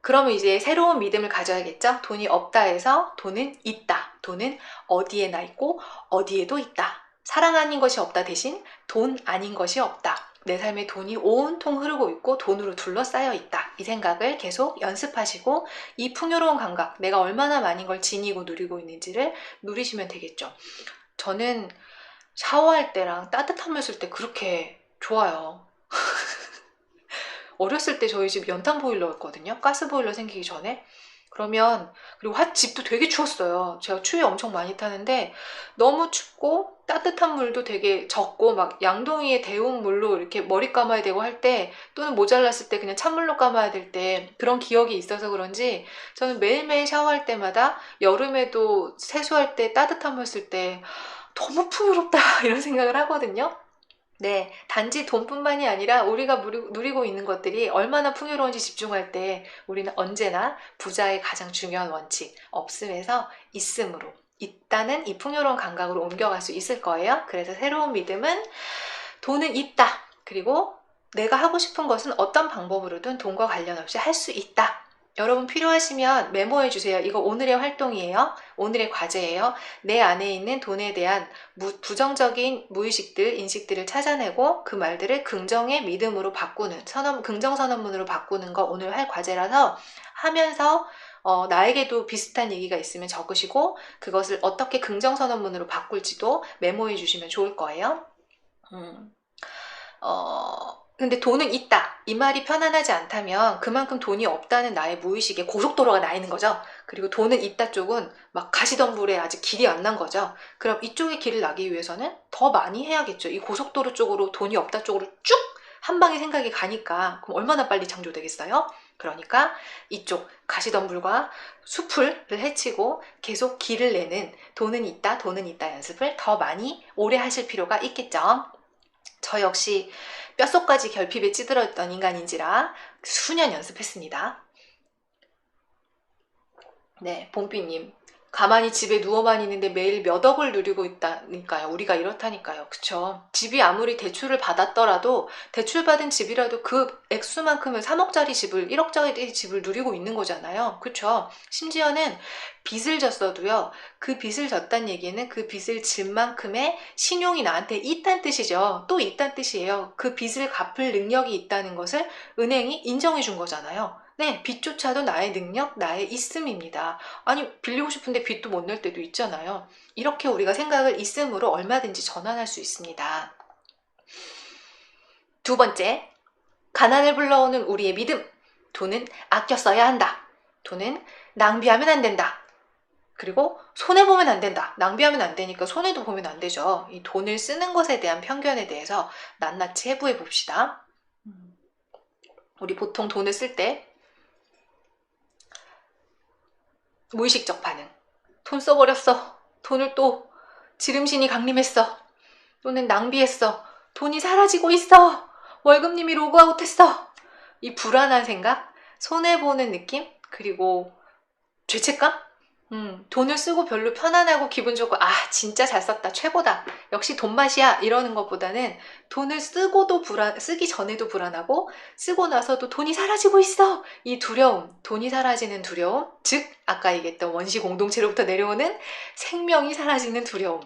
그러면 이제 새로운 믿음을 가져야겠죠? 돈이 없다 해서 돈은 있다. 돈은 어디에나 있고 어디에도 있다. 사랑 아닌 것이 없다 대신 돈 아닌 것이 없다. 내 삶에 돈이 온통 흐르고 있고 돈으로 둘러싸여 있다. 이 생각을 계속 연습하시고 이 풍요로운 감각, 내가 얼마나 많은 걸 지니고 누리고 있는지를 누리시면 되겠죠. 저는 샤워할 때랑 따뜻한 물 쓸 때 그렇게 좋아요. 어렸을 때 저희 집 연탄 보일러였거든요. 가스 보일러 생기기 전에. 그리고 집도 되게 추웠어요. 제가 추위 엄청 많이 타는데 너무 춥고 따뜻한 물도 되게 적고 막 양동이에 데운 물로 이렇게 머리 감아야 되고 할 때 또는 모자랐을 때 그냥 찬물로 감아야 될 때 그런 기억이 있어서 그런지 저는 매일매일 샤워할 때마다 여름에도 세수할 때 따뜻한 물 쓸 때 너무 풍요롭다 이런 생각을 하거든요. 네, 단지 돈뿐만이 아니라 우리가 누리고 있는 것들이 얼마나 풍요로운지 집중할 때 우리는 언제나 부자의 가장 중요한 원칙, 없음에서 있음으로, 있다는 이 풍요로운 감각으로 옮겨갈 수 있을 거예요. 그래서 새로운 믿음은 돈은 있다. 그리고 내가 하고 싶은 것은 어떤 방법으로든 돈과 관련 없이 할 수 있다. 여러분 필요하시면 메모해 주세요. 이거 오늘의 활동이에요. 오늘의 과제예요. 내 안에 있는 돈에 대한 부정적인 무의식들, 인식들을 찾아내고 그 말들을 긍정의 믿음으로 바꾸는, 긍정 선언문으로 바꾸는 거 오늘 할 과제라서 하면서 나에게도 비슷한 얘기가 있으면 적으시고 그것을 어떻게 긍정 선언문으로 바꿀지도 메모해 주시면 좋을 거예요. 근데 돈은 있다. 이 말이 편안하지 않다면 그만큼 돈이 없다는 나의 무의식에 고속도로가 나 있는 거죠. 그리고 돈은 있다 쪽은 막 가시덤불에 아직 길이 안 난 거죠. 그럼 이쪽에 길을 나기 위해서는 더 많이 해야겠죠. 이 고속도로 쪽으로 돈이 없다 쪽으로 쭉 한 방에 생각이 가니까 그럼 얼마나 빨리 창조되겠어요? 그러니까 이쪽 가시덤불과 숲을 헤치고 계속 길을 내는 돈은 있다 연습을 더 많이 오래 하실 필요가 있겠죠. 저 역시 뼛속까지 결핍에 찌들었던 인간인지라 수년 연습했습니다. 네, 봄비님. 가만히 집에 누워만 있는데 매일 몇 억을 누리고 있다니까요. 우리가 이렇다니까요. 그쵸? 집이 아무리 대출을 받았더라도 대출받은 집이라도 그 액수만큼은 3억짜리 집을 1억짜리 집을 누리고 있는 거잖아요. 그쵸? 심지어는 빚을 졌어도요. 그 빚을 졌다는 얘기는 그 빚을 진 만큼의 신용이 나한테 있다는 뜻이죠. 또 있다는 뜻이에요. 그 빚을 갚을 능력이 있다는 것을 은행이 인정해 준 거잖아요. 네, 빚조차도 나의 능력, 나의 있음입니다. 아니, 빌리고 싶은데 빚도 못 낼 때도 있잖아요. 이렇게 우리가 생각을 있음으로 얼마든지 전환할 수 있습니다. 두 번째, 가난을 불러오는 우리의 믿음. 돈은 아껴 써야 한다. 돈은 낭비하면 안 된다. 그리고 손해보면 안 된다. 낭비하면 안 되니까 손해도 보면 안 되죠. 이 돈을 쓰는 것에 대한 편견에 대해서 낱낱이 해부해 봅시다. 우리 보통 돈을 쓸때 무의식적 반응. 돈 써버렸어. 돈을 또 지름신이 강림했어. 또는 낭비했어. 돈이 사라지고 있어. 월급님이 로그아웃했어. 이 불안한 생각, 손해보는 느낌, 그리고 죄책감? 돈을 쓰고 별로 편안하고 기분 좋고 진짜 잘 썼다 최고다 역시 돈 맛이야 이러는 것보다는 돈을 쓰고도 쓰기 전에도 불안하고 쓰고 나서도 돈이 사라지고 있어 이 두려움, 돈이 사라지는 두려움, 즉 아까 얘기했던 원시 공동체로부터 내려오는 생명이 사라지는 두려움.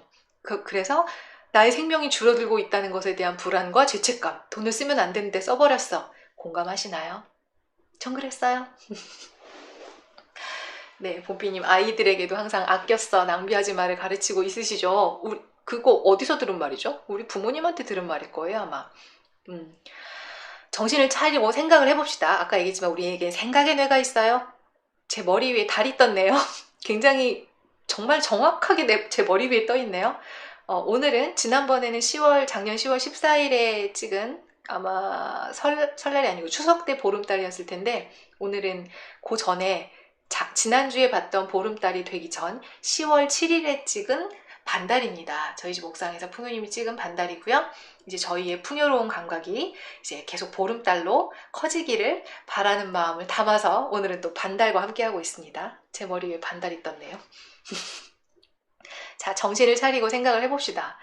그래서 나의 생명이 줄어들고 있다는 것에 대한 불안과 죄책감. 돈을 쓰면 안 되는데 써버렸어. 공감하시나요? 전 그랬어요. 네, 봄비님 아이들에게도 항상 아껴 써 낭비하지 말을 가르치고 있으시죠? 그거 어디서 들은 말이죠? 우리 부모님한테 들은 말일 거예요 아마. 정신을 차리고 생각을 해봅시다. 아까 얘기했지만 우리에게 생각의 뇌가 있어요. 제 머리 위에 달이 떴네요. 굉장히 정말 정확하게 제 머리 위에 떠 있네요. 오늘은 지난번에는 작년 10월 14일에 찍은 아마 설날이 아니고 추석 때 보름달이었을 텐데 오늘은 그 전에 지난주에 봤던 보름달이 되기 전 10월 7일에 찍은 반달입니다. 저희 집 옥상에서 풍요님이 찍은 반달이고요. 이제 저희의 풍요로운 감각이 이제 계속 보름달로 커지기를 바라는 마음을 담아서 오늘은 또 반달과 함께하고 있습니다. 제 머리 위에 반달이 떴네요. 자, 정신을 차리고 생각을 해봅시다.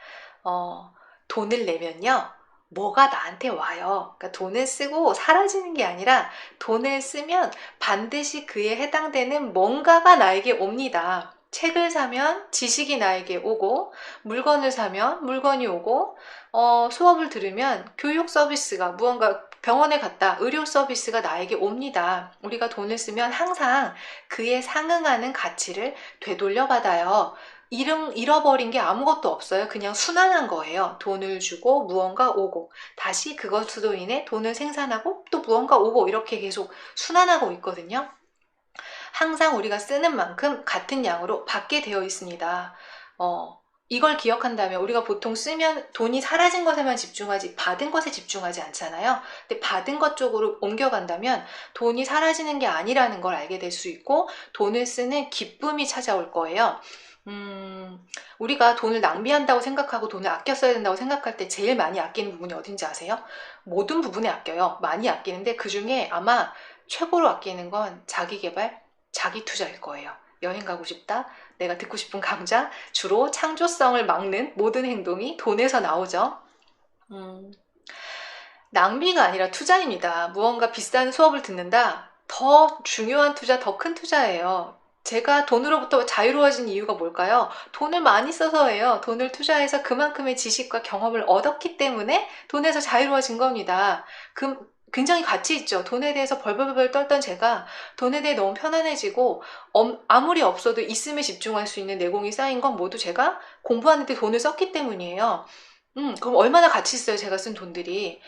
돈을 내면요. 뭐가 나한테 와요. 그러니까 돈을 쓰고 사라지는 게 아니라 돈을 쓰면 반드시 그에 해당되는 뭔가가 나에게 옵니다. 책을 사면 지식이 나에게 오고 물건을 사면 물건이 오고 수업을 들으면 교육 서비스가 무언가 병원에 갔다 의료 서비스가 나에게 옵니다. 우리가 돈을 쓰면 항상 그에 상응하는 가치를 되돌려 받아요. 잃어버린 게 아무것도 없어요. 그냥 순환한 거예요. 돈을 주고 무언가 오고 다시 그것으로 인해 돈을 생산하고 또 무언가 오고 이렇게 계속 순환하고 있거든요. 항상 우리가 쓰는 만큼 같은 양으로 받게 되어 있습니다. 이걸 기억한다면 우리가 보통 쓰면 돈이 사라진 것에만 집중하지 받은 것에 집중하지 않잖아요. 근데 받은 것 쪽으로 옮겨간다면 돈이 사라지는 게 아니라는 걸 알게 될 수 있고 돈을 쓰는 기쁨이 찾아올 거예요. 우리가 돈을 낭비한다고 생각하고 돈을 아껴 써야 된다고 생각할 때 제일 많이 아끼는 부분이 어딘지 아세요? 모든 부분에 아껴요. 많이 아끼는데 그 중에 아마 최고로 아끼는 건 자기 개발, 자기 투자일 거예요. 여행 가고 싶다, 내가 듣고 싶은 강좌, 주로 창조성을 막는 모든 행동이 돈에서 나오죠. 낭비가 아니라 투자입니다. 무언가 비싼 수업을 듣는다? 더 중요한 투자, 더 큰 투자예요. 제가 돈으로부터 자유로워진 이유가 뭘까요? 돈을 많이 써서예요. 돈을 투자해서 그만큼의 지식과 경험을 얻었기 때문에 돈에서 자유로워진 겁니다. 굉장히 가치 있죠. 돈에 대해서 벌벌벌 떨던 제가 돈에 대해 너무 편안해지고 아무리 없어도 있음에 집중할 수 있는 내공이 쌓인 건 모두 제가 공부하는 데 돈을 썼기 때문이에요. 그럼 얼마나 가치 있어요, 제가 쓴 돈들이.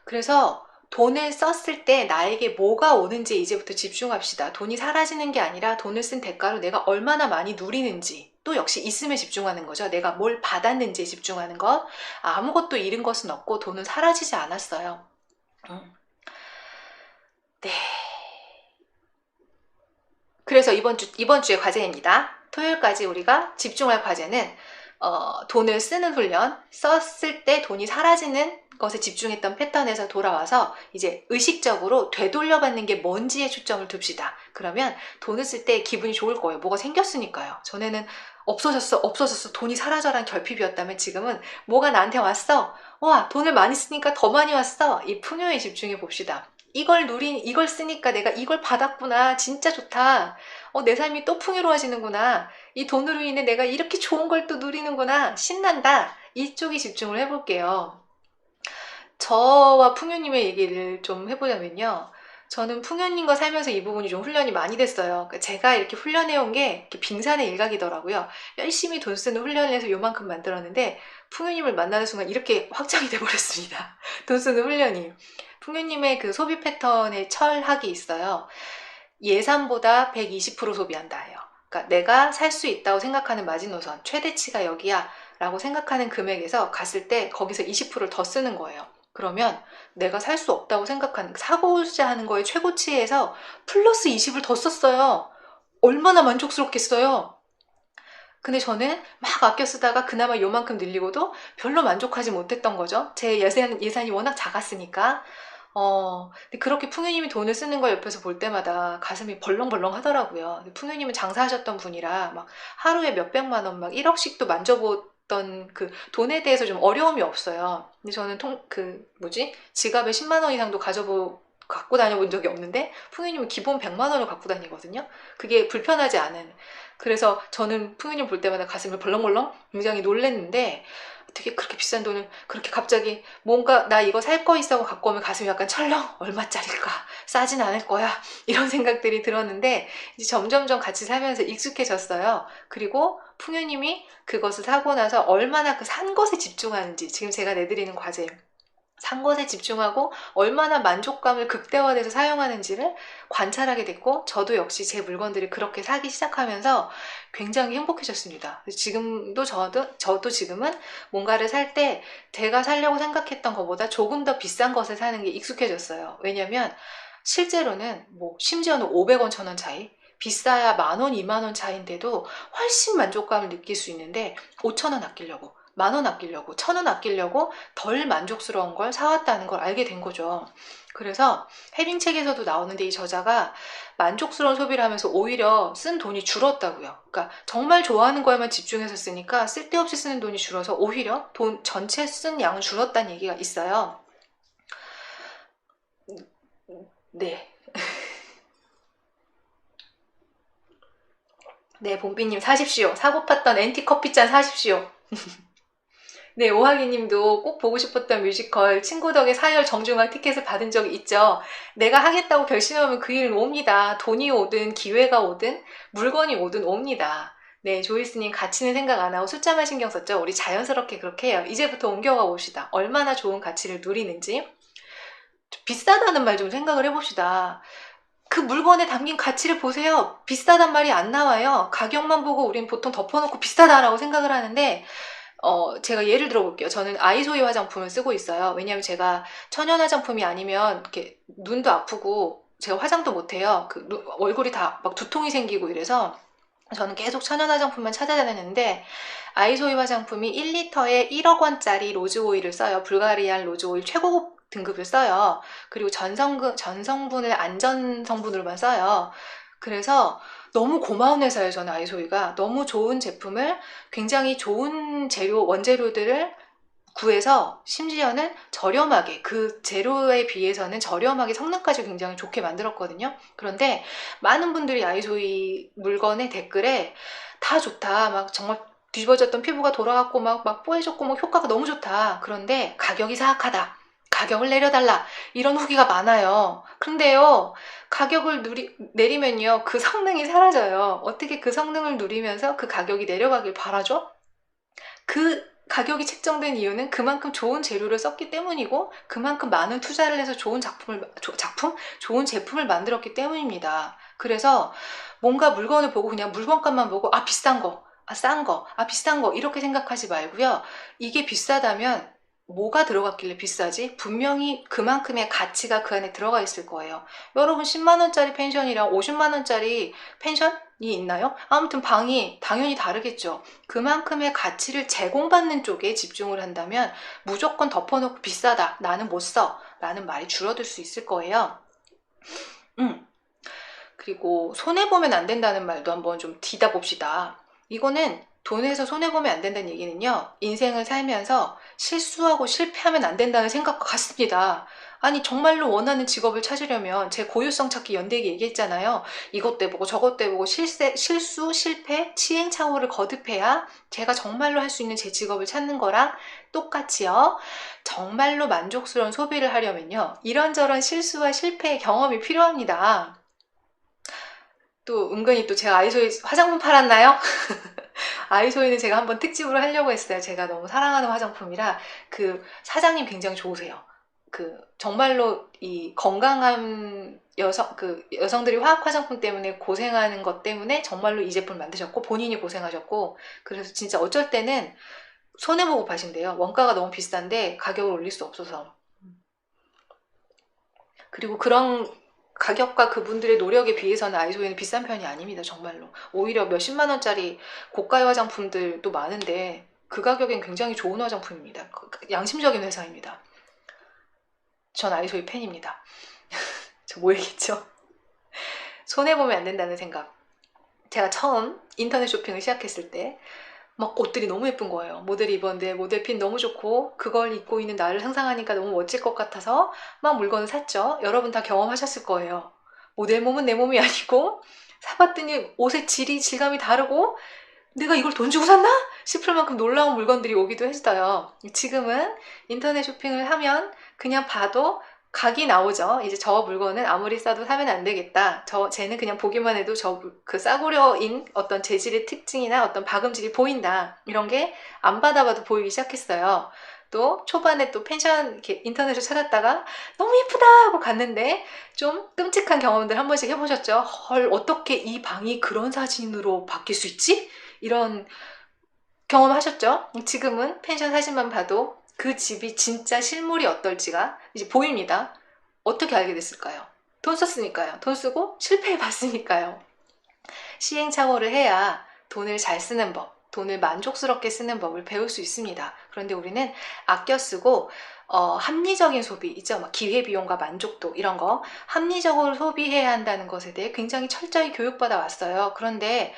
그래서 돈을 썼을 때 나에게 뭐가 오는지 이제부터 집중합시다. 돈이 사라지는 게 아니라 돈을 쓴 대가로 내가 얼마나 많이 누리는지, 또 역시 있음에 집중하는 거죠. 내가 뭘 받았는지에 집중하는 것. 아무것도 잃은 것은 없고 돈은 사라지지 않았어요. 네. 그래서 이번 주의 과제입니다. 토요일까지 우리가 집중할 과제는 돈을 쓰는 훈련, 썼을 때 돈이 사라지는 것에 집중했던 패턴에서 돌아와서 이제 의식적으로 되돌려받는 게 뭔지에 초점을 둡시다. 그러면 돈을 쓸 때 기분이 좋을 거예요. 뭐가 생겼으니까요. 전에는 없어졌어, 돈이 사라져란 결핍이었다면 지금은 뭐가 나한테 왔어. 와, 돈을 많이 쓰니까 더 많이 왔어. 이 풍요에 집중해 봅시다. 이걸 쓰니까 내가 이걸 받았구나. 진짜 좋다. 내 삶이 또 풍요로워지는구나. 이 돈으로 인해 내가 이렇게 좋은 걸 또 누리는구나. 신난다. 이쪽에 집중을 해볼게요. 저와 풍요님의 얘기를 좀 해보자면요. 저는 풍요님과 살면서 이 부분이 좀 훈련이 많이 됐어요. 그러니까 제가 이렇게 훈련해온 게 이렇게 빙산의 일각이더라고요. 열심히 돈 쓰는 훈련을 해서 요만큼 만들었는데 풍요님을 만나는 순간 이렇게 확장이 돼버렸습니다. 돈 쓰는 훈련이. 풍요님의 그 소비 패턴의 철학이 있어요. 예산보다 120% 소비한다예요. 그러니까 내가 살 수 있다고 생각하는 마지노선, 최대치가 여기야 라고 생각하는 금액에서 갔을 때 거기서 20%를 더 쓰는 거예요. 그러면 내가 살 수 없다고 생각하는, 사고자 하는 거에 최고치에서 플러스 20을 더 썼어요. 얼마나 만족스럽겠어요. 근데 저는 막 아껴 쓰다가 그나마 요만큼 늘리고도 별로 만족하지 못했던 거죠. 제 예산이 워낙 작았으니까. 근데 그렇게 풍유님이 돈을 쓰는 걸 옆에서 볼 때마다 가슴이 벌렁벌렁 하더라고요. 풍유님은 장사하셨던 분이라 막 하루에 몇백만 원, 막 1억씩도 만져보던 그 돈에 대해서 좀 어려움이 없어요. 근데 저는 지갑에 10만 원 이상도 갖고 다녀본 적이 없는데 풍유님은 기본 100만 원을 갖고 다니거든요. 그게 불편하지 않은. 그래서 저는 풍유님 볼 때마다 가슴을 벌렁벌렁 굉장히 놀랬는데 되게 그렇게 비싼 돈을 그렇게 갑자기 뭔가 나 이거 살 거 있어 하고 갖고 오면 가슴이 약간 철렁, 얼마짜릴까, 싸진 않을 거야, 이런 생각들이 들었는데 이제 점점점 같이 살면서 익숙해졌어요. 그리고 풍유님이 그것을 사고 나서 얼마나 그 산 것에 집중하는지, 지금 제가 내드리는 과제, 산 것에 집중하고 얼마나 만족감을 극대화돼서 사용하는지를 관찰하게 됐고, 저도 역시 제 물건들을 그렇게 사기 시작하면서 굉장히 행복해졌습니다. 지금도 저도 지금은 뭔가를 살 때 제가 사려고 생각했던 것보다 조금 더 비싼 것을 사는 게 익숙해졌어요. 왜냐면 실제로는 심지어는 500원, 1000원 차이, 비싸야 10,000원, 20,000원 차이인데도 훨씬 만족감을 느낄 수 있는데 5,000원 아끼려고, 10,000원 아끼려고, 1,000원 아끼려고 덜 만족스러운 걸 사왔다는 걸 알게 된 거죠. 그래서 해빙책에서도 나오는데 이 저자가 만족스러운 소비를 하면서 오히려 쓴 돈이 줄었다고요. 그러니까 정말 좋아하는 거에만 집중해서 쓰니까 쓸데없이 쓰는 돈이 줄어서 오히려 돈 전체 쓴 양은 줄었다는 얘기가 있어요. 네. 네, 봄비님 사십시오. 사고 팠던 앤티커피잔 사십시오. 네, 오하기님도 꼭 보고 싶었던 뮤지컬 친구 덕에 사열 정중앙 티켓을 받은 적이 있죠. 내가 하겠다고 결심하면 그 일은 옵니다. 돈이 오든 기회가 오든 물건이 오든 옵니다. 네, 조이스님 가치는 생각 안 하고 숫자만 신경 썼죠. 우리 자연스럽게 그렇게 해요. 이제부터 옮겨가 봅시다. 얼마나 좋은 가치를 누리는지. 비싸다는 말 좀 생각을 해봅시다. 그 물건에 담긴 가치를 보세요. 비싸단 말이 안 나와요. 가격만 보고 우린 보통 덮어놓고 비싸다라고 생각을 하는데, 제가 예를 들어볼게요. 저는 아이소이 화장품을 쓰고 있어요. 왜냐하면 제가 천연 화장품이 아니면 이렇게 눈도 아프고 제가 화장도 못해요. 얼굴이 다 막 두통이 생기고 이래서 저는 계속 천연 화장품만 찾아다녔는데, 아이소이 화장품이 1리터에 1억 원짜리 로즈 오일을 써요. 불가리안 로즈 오일 최고급 등급을 써요. 그리고 전성분을 안전 성분으로만 써요. 그래서 너무 고마운 회사예요. 저는 아이소이가 너무 좋은 제품을, 굉장히 좋은 원재료들을 구해서 심지어는 저렴하게, 그 재료에 비해서는 저렴하게 성능까지 굉장히 좋게 만들었거든요. 그런데 많은 분들이 아이소이 물건의 댓글에 다 좋다, 막 정말 뒤집어졌던 피부가 돌아갔고 막 뽀해졌고 막 효과가 너무 좋다, 그런데 가격이 사악하다, 가격을 내려달라, 이런 후기가 많아요. 근데요, 가격을 내리면요 그 성능이 사라져요. 어떻게 그 성능을 누리면서 그 가격이 내려가길 바라죠? 그 가격이 책정된 이유는 그만큼 좋은 재료를 썼기 때문이고, 그만큼 많은 투자를 해서 좋은 좋은 제품을 만들었기 때문입니다. 그래서 뭔가 물건을 보고 그냥 물건값만 보고 아 비싼 거, 아 싼 거, 아 비싼 거 이렇게 생각하지 말고요. 이게 비싸다면 뭐가 들어갔길래 비싸지? 분명히 그만큼의 가치가 그 안에 들어가 있을 거예요. 여러분 10만 원짜리 펜션이랑 50만 원짜리 펜션이 있나요? 아무튼 방이 당연히 다르겠죠. 그만큼의 가치를 제공받는 쪽에 집중을 한다면 무조건 덮어놓고 비싸다, 나는 못 써 라는 말이 줄어들 수 있을 거예요. 그리고 손해보면 안 된다는 말도 한번 좀 뒤다 봅시다. 이거는 돈에서 손해보면 안 된다는 얘기는요, 인생을 살면서 실수하고 실패하면 안 된다는 생각과 같습니다. 아니 정말로 원하는 직업을 찾으려면, 제 고유성 찾기 연대기 얘기했잖아요. 이것도 해보고 저것도 해보고 실수, 실패, 시행착오를 거듭해야 제가 정말로 할 수 있는 제 직업을 찾는 거랑 똑같이요. 정말로 만족스러운 소비를 하려면요, 이런저런 실수와 실패의 경험이 필요합니다. 또 은근히 또 제가 아이소이 화장품 팔았나요? 아이소이는 제가 한번 특집으로 하려고 했어요. 제가 너무 사랑하는 화장품이라. 그 사장님 굉장히 좋으세요. 그 정말로 이 건강한 여성들이 화학 화장품 때문에 고생하는 것 때문에 정말로 이 제품을 만드셨고, 본인이 고생하셨고, 그래서 진짜 어쩔 때는 손해보고 파신대요. 원가가 너무 비싼데 가격을 올릴 수 없어서. 그리고 그런 가격과 그분들의 노력에 비해서는 아이소이는 비싼 편이 아닙니다. 정말로. 오히려 몇십만 원짜리 고가의 화장품들도 많은데 그 가격엔 굉장히 좋은 화장품입니다. 양심적인 회사입니다. 전 아이소이 팬입니다. 저 뭐 얘기했죠? 손해보면 안 된다는 생각. 제가 처음 인터넷 쇼핑을 시작했을 때 막 옷들이 너무 예쁜 거예요. 모델이 입었는데 모델핏 너무 좋고 그걸 입고 있는 나를 상상하니까 너무 멋질 것 같아서 막 물건을 샀죠. 여러분 다 경험하셨을 거예요. 모델 몸은 내 몸이 아니고, 사봤더니 옷의 질감이 다르고, 내가 이걸 돈 주고 샀나? 싶을 만큼 놀라운 물건들이 오기도 했어요. 지금은 인터넷 쇼핑을 하면 그냥 봐도 각이 나오죠. 이제 저 물건은 아무리 싸도 사면 안 되겠다. 쟤는 그냥 보기만 해도 그 싸구려인 어떤 재질의 특징이나 어떤 박음질이 보인다. 이런 게 안 받아봐도 보이기 시작했어요. 또 초반에 또 펜션 이렇게 인터넷을 찾았다가 너무 예쁘다 하고 갔는데 좀 끔찍한 경험들 한 번씩 해보셨죠? 헐, 어떻게 이 방이 그런 사진으로 바뀔 수 있지? 이런 경험하셨죠? 지금은 펜션 사진만 봐도 그 집이 진짜 실물이 어떨지가 이제 보입니다. 어떻게 알게 됐을까요? 돈 썼으니까요. 돈 쓰고 실패해 봤으니까요. 시행착오를 해야 돈을 잘 쓰는 법, 돈을 만족스럽게 쓰는 법을 배울 수 있습니다. 그런데 우리는 아껴 쓰고 합리적인 소비 있죠. 막 기회비용과 만족도 이런 거 합리적으로 소비해야 한다는 것에 대해 굉장히 철저히 교육받아 왔어요. 그런데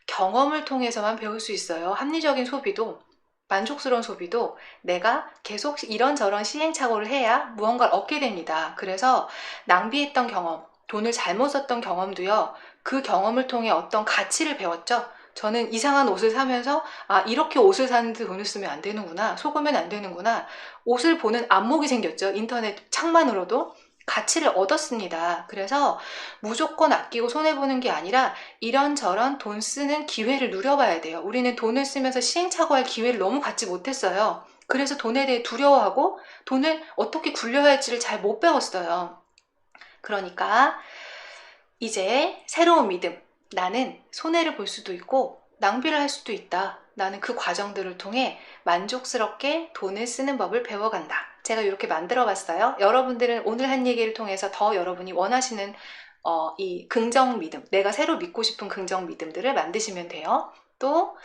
경험을 통해서만 배울 수 있어요. 합리적인 소비도, 만족스러운 소비도 내가 계속 이런저런 시행착오를 해야 무언가를 얻게 됩니다. 그래서 낭비했던 경험, 돈을 잘못 썼던 경험도요, 그 경험을 통해 어떤 가치를 배웠죠. 저는 이상한 옷을 사면서 아, 이렇게 옷을 사는데 돈을 쓰면 안 되는구나, 속으면 안 되는구나, 옷을 보는 안목이 생겼죠. 인터넷 창만으로도 가치를 얻었습니다. 그래서 무조건 아끼고 손해보는 게 아니라 이런저런 돈 쓰는 기회를 누려봐야 돼요. 우리는 돈을 쓰면서 시행착오할 기회를 너무 갖지 못했어요. 그래서 돈에 대해 두려워하고 돈을 어떻게 굴려야 할지를 잘 못 배웠어요. 그러니까 이제 새로운 믿음. 나는 손해를 볼 수도 있고 낭비를 할 수도 있다. 나는 그 과정들을 통해 만족스럽게 돈을 쓰는 법을 배워간다. 제가 이렇게 만들어 봤어요. 여러분들은 오늘 한 얘기를 통해서 더 여러분이 원하시는 이 긍정 믿음, 내가 새로 믿고 싶은 긍정 믿음들을 만드시면 돼요. 또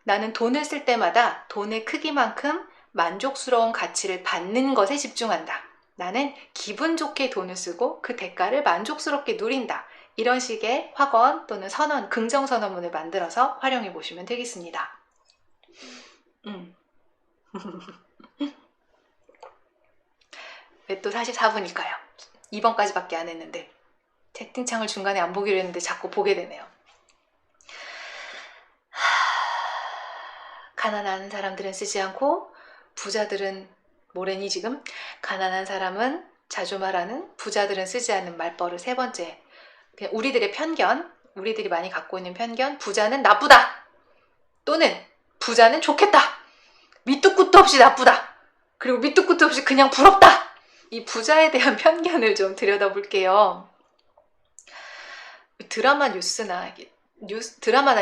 나는 돈을 쓸 때마다 돈의 크기만큼 만족스러운 가치를 받는 것에 집중한다. 나는 기분 좋게 돈을 쓰고 그 대가를 만족스럽게 누린다. 이런 식의 확언 또는 선언, 긍정 선언문을 만들어서 활용해 보시면 되겠습니다. 또 44분일까요? 2번까지밖에 안 했는데 채팅창을 중간에 안 보기로 했는데 자꾸 보게 되네요. 가난한 사람들은 쓰지 않고 부자들은 뭐래니 지금? 가난한 사람은 자주 말하는, 부자들은 쓰지 않는 말버릇. 세 번째, 그냥 우리들의 편견, 우리들이 많이 갖고 있는 편견. 부자는 나쁘다, 또는 부자는 좋겠다, 밑도 끝도 없이 나쁘다, 그리고 밑도 끝도 없이 그냥 부럽다. 이 부자에 대한 편견을 좀 들여다볼게요. 드라마나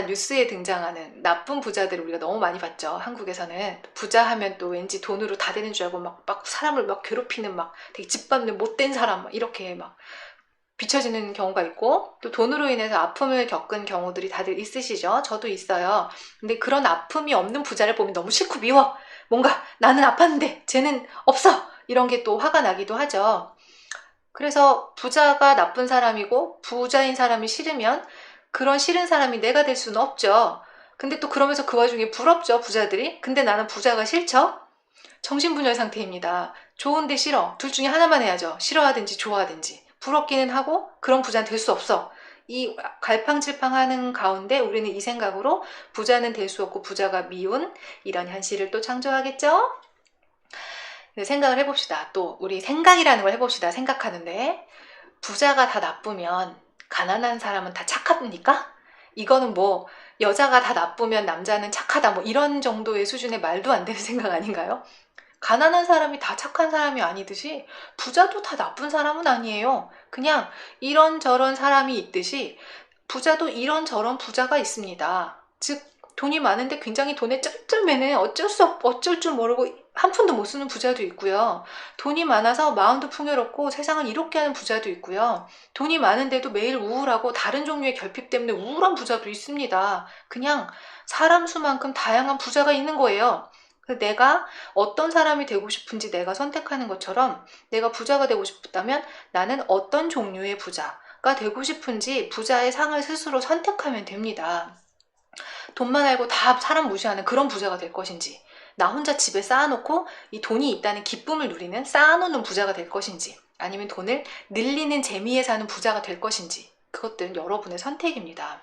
뉴스에 등장하는 나쁜 부자들을 우리가 너무 많이 봤죠. 한국에서는 부자 하면 또 왠지 돈으로 다 되는 줄 알고 막 사람을 막 괴롭히는, 막 되게 짓밟는 못된 사람, 막 이렇게 막 비춰지는 경우가 있고, 또 돈으로 인해서 아픔을 겪은 경우들이 다들 있으시죠. 저도 있어요. 근데 그런 아픔이 없는 부자를 보면 너무 싫고 미워. 뭔가 나는 아팠는데 쟤는 없어, 이런 게 또 화가 나기도 하죠. 그래서 부자가 나쁜 사람이고 부자인 사람이 싫으면 그런 싫은 사람이 내가 될 수는 없죠. 근데 또 그러면서 그 와중에 부럽죠, 부자들이. 근데 나는 부자가 싫죠? 정신분열 상태입니다. 좋은데 싫어. 둘 중에 하나만 해야죠. 싫어하든지 좋아하든지. 부럽기는 하고 그런 부자는 될 수 없어. 이 갈팡질팡하는 가운데 우리는 이 생각으로 부자는 될 수 없고 부자가 미운 이런 현실을 또 창조하겠죠? 생각을 해봅시다. 또 우리 생각이라는 걸 해봅시다. 생각하는데 부자가 다 나쁘면 가난한 사람은 다 착합니까? 이거는 뭐 여자가 다 나쁘면 남자는 착하다, 뭐 이런 정도의 수준의 말도 안 되는 생각 아닌가요? 가난한 사람이 다 착한 사람이 아니듯이 부자도 다 나쁜 사람은 아니에요. 그냥 이런저런 사람이 있듯이 부자도 이런저런 부자가 있습니다. 즉 돈이 많은데 굉장히 돈에 쩔쩔매는 어쩔 줄 모르고 한 푼도 못 쓰는 부자도 있고요. 돈이 많아서 마음도 풍요롭고 세상을 이롭게 하는 부자도 있고요. 돈이 많은데도 매일 우울하고 다른 종류의 결핍 때문에 우울한 부자도 있습니다. 그냥 사람 수만큼 다양한 부자가 있는 거예요. 내가 어떤 사람이 되고 싶은지 내가 선택하는 것처럼, 내가 부자가 되고 싶다면 나는 어떤 종류의 부자가 되고 싶은지 부자의 상을 스스로 선택하면 됩니다. 돈만 알고 다 사람 무시하는 그런 부자가 될 것인지, 나 혼자 집에 쌓아놓고 이 돈이 있다는 기쁨을 누리는 쌓아놓는 부자가 될 것인지, 아니면 돈을 늘리는 재미에 사는 부자가 될 것인지, 그것들은 여러분의 선택입니다.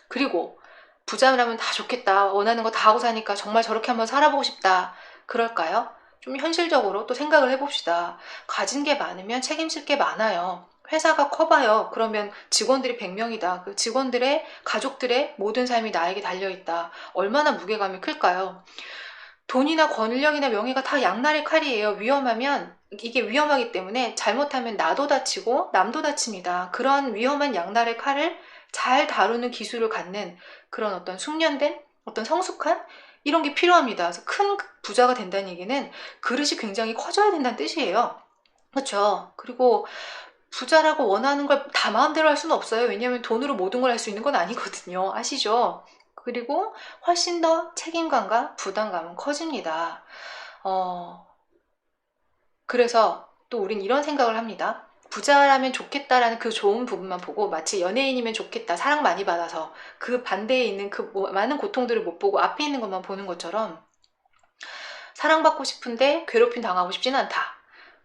그리고 부자라면 다 좋겠다, 원하는 거 다 하고 사니까 정말 저렇게 한번 살아보고 싶다, 그럴까요? 좀 현실적으로 또 생각을 해봅시다. 가진 게 많으면 책임질 게 많아요. 회사가 커봐요. 그러면 직원들이 100명이다. 그 직원들의 가족들의 모든 삶이 나에게 달려있다. 얼마나 무게감이 클까요? 돈이나 권력이나 명예가 다 양날의 칼이에요. 위험하면, 이게 위험하기 때문에 잘못하면 나도 다치고 남도 다칩니다. 그런 위험한 양날의 칼을 잘 다루는 기술을 갖는 그런 어떤 숙련된, 어떤 성숙한 이런 게 필요합니다. 그래서 큰 부자가 된다는 얘기는 그릇이 굉장히 커져야 된다는 뜻이에요. 그렇죠? 그리고 부자라고 원하는 걸 다 마음대로 할 수는 없어요. 왜냐하면 돈으로 모든 걸 할 수 있는 건 아니거든요. 아시죠? 그리고 훨씬 더 책임감과 부담감은 커집니다. 그래서 또 우린 이런 생각을 합니다. 부자라면 좋겠다라는 그 좋은 부분만 보고, 마치 연예인이면 좋겠다, 사랑 많이 받아서, 그 반대에 있는 그 많은 고통들을 못 보고 앞에 있는 것만 보는 것처럼, 사랑받고 싶은데 괴롭힘 당하고 싶지는 않다.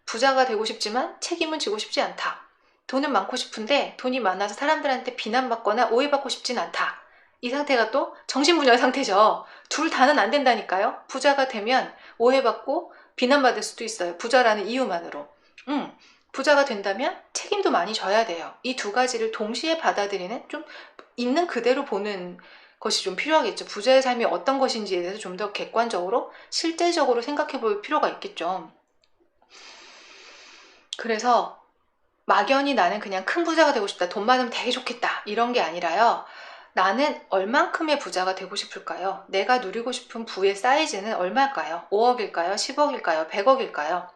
부자가 되고 싶지만 책임은 지고 싶지 않다. 돈은 많고 싶은데 돈이 많아서 사람들한테 비난받거나 오해받고 싶진 않다. 이 상태가 또 정신분열 상태죠. 둘 다는 안 된다니까요. 부자가 되면 오해받고 비난받을 수도 있어요. 부자라는 이유만으로. 부자가 된다면 책임도 많이 져야 돼요. 이 두 가지를 동시에 받아들이는, 좀 있는 그대로 보는 것이 좀 필요하겠죠. 부자의 삶이 어떤 것인지에 대해서 좀 더 객관적으로 실제적으로 생각해 볼 필요가 있겠죠. 그래서 막연히 나는 그냥 큰 부자가 되고 싶다, 돈 많으면 되게 좋겠다, 이런 게 아니라요. 나는 얼만큼의 부자가 되고 싶을까요? 내가 누리고 싶은 부의 사이즈는 얼마일까요? 5억일까요? 10억일까요? 100억일까요?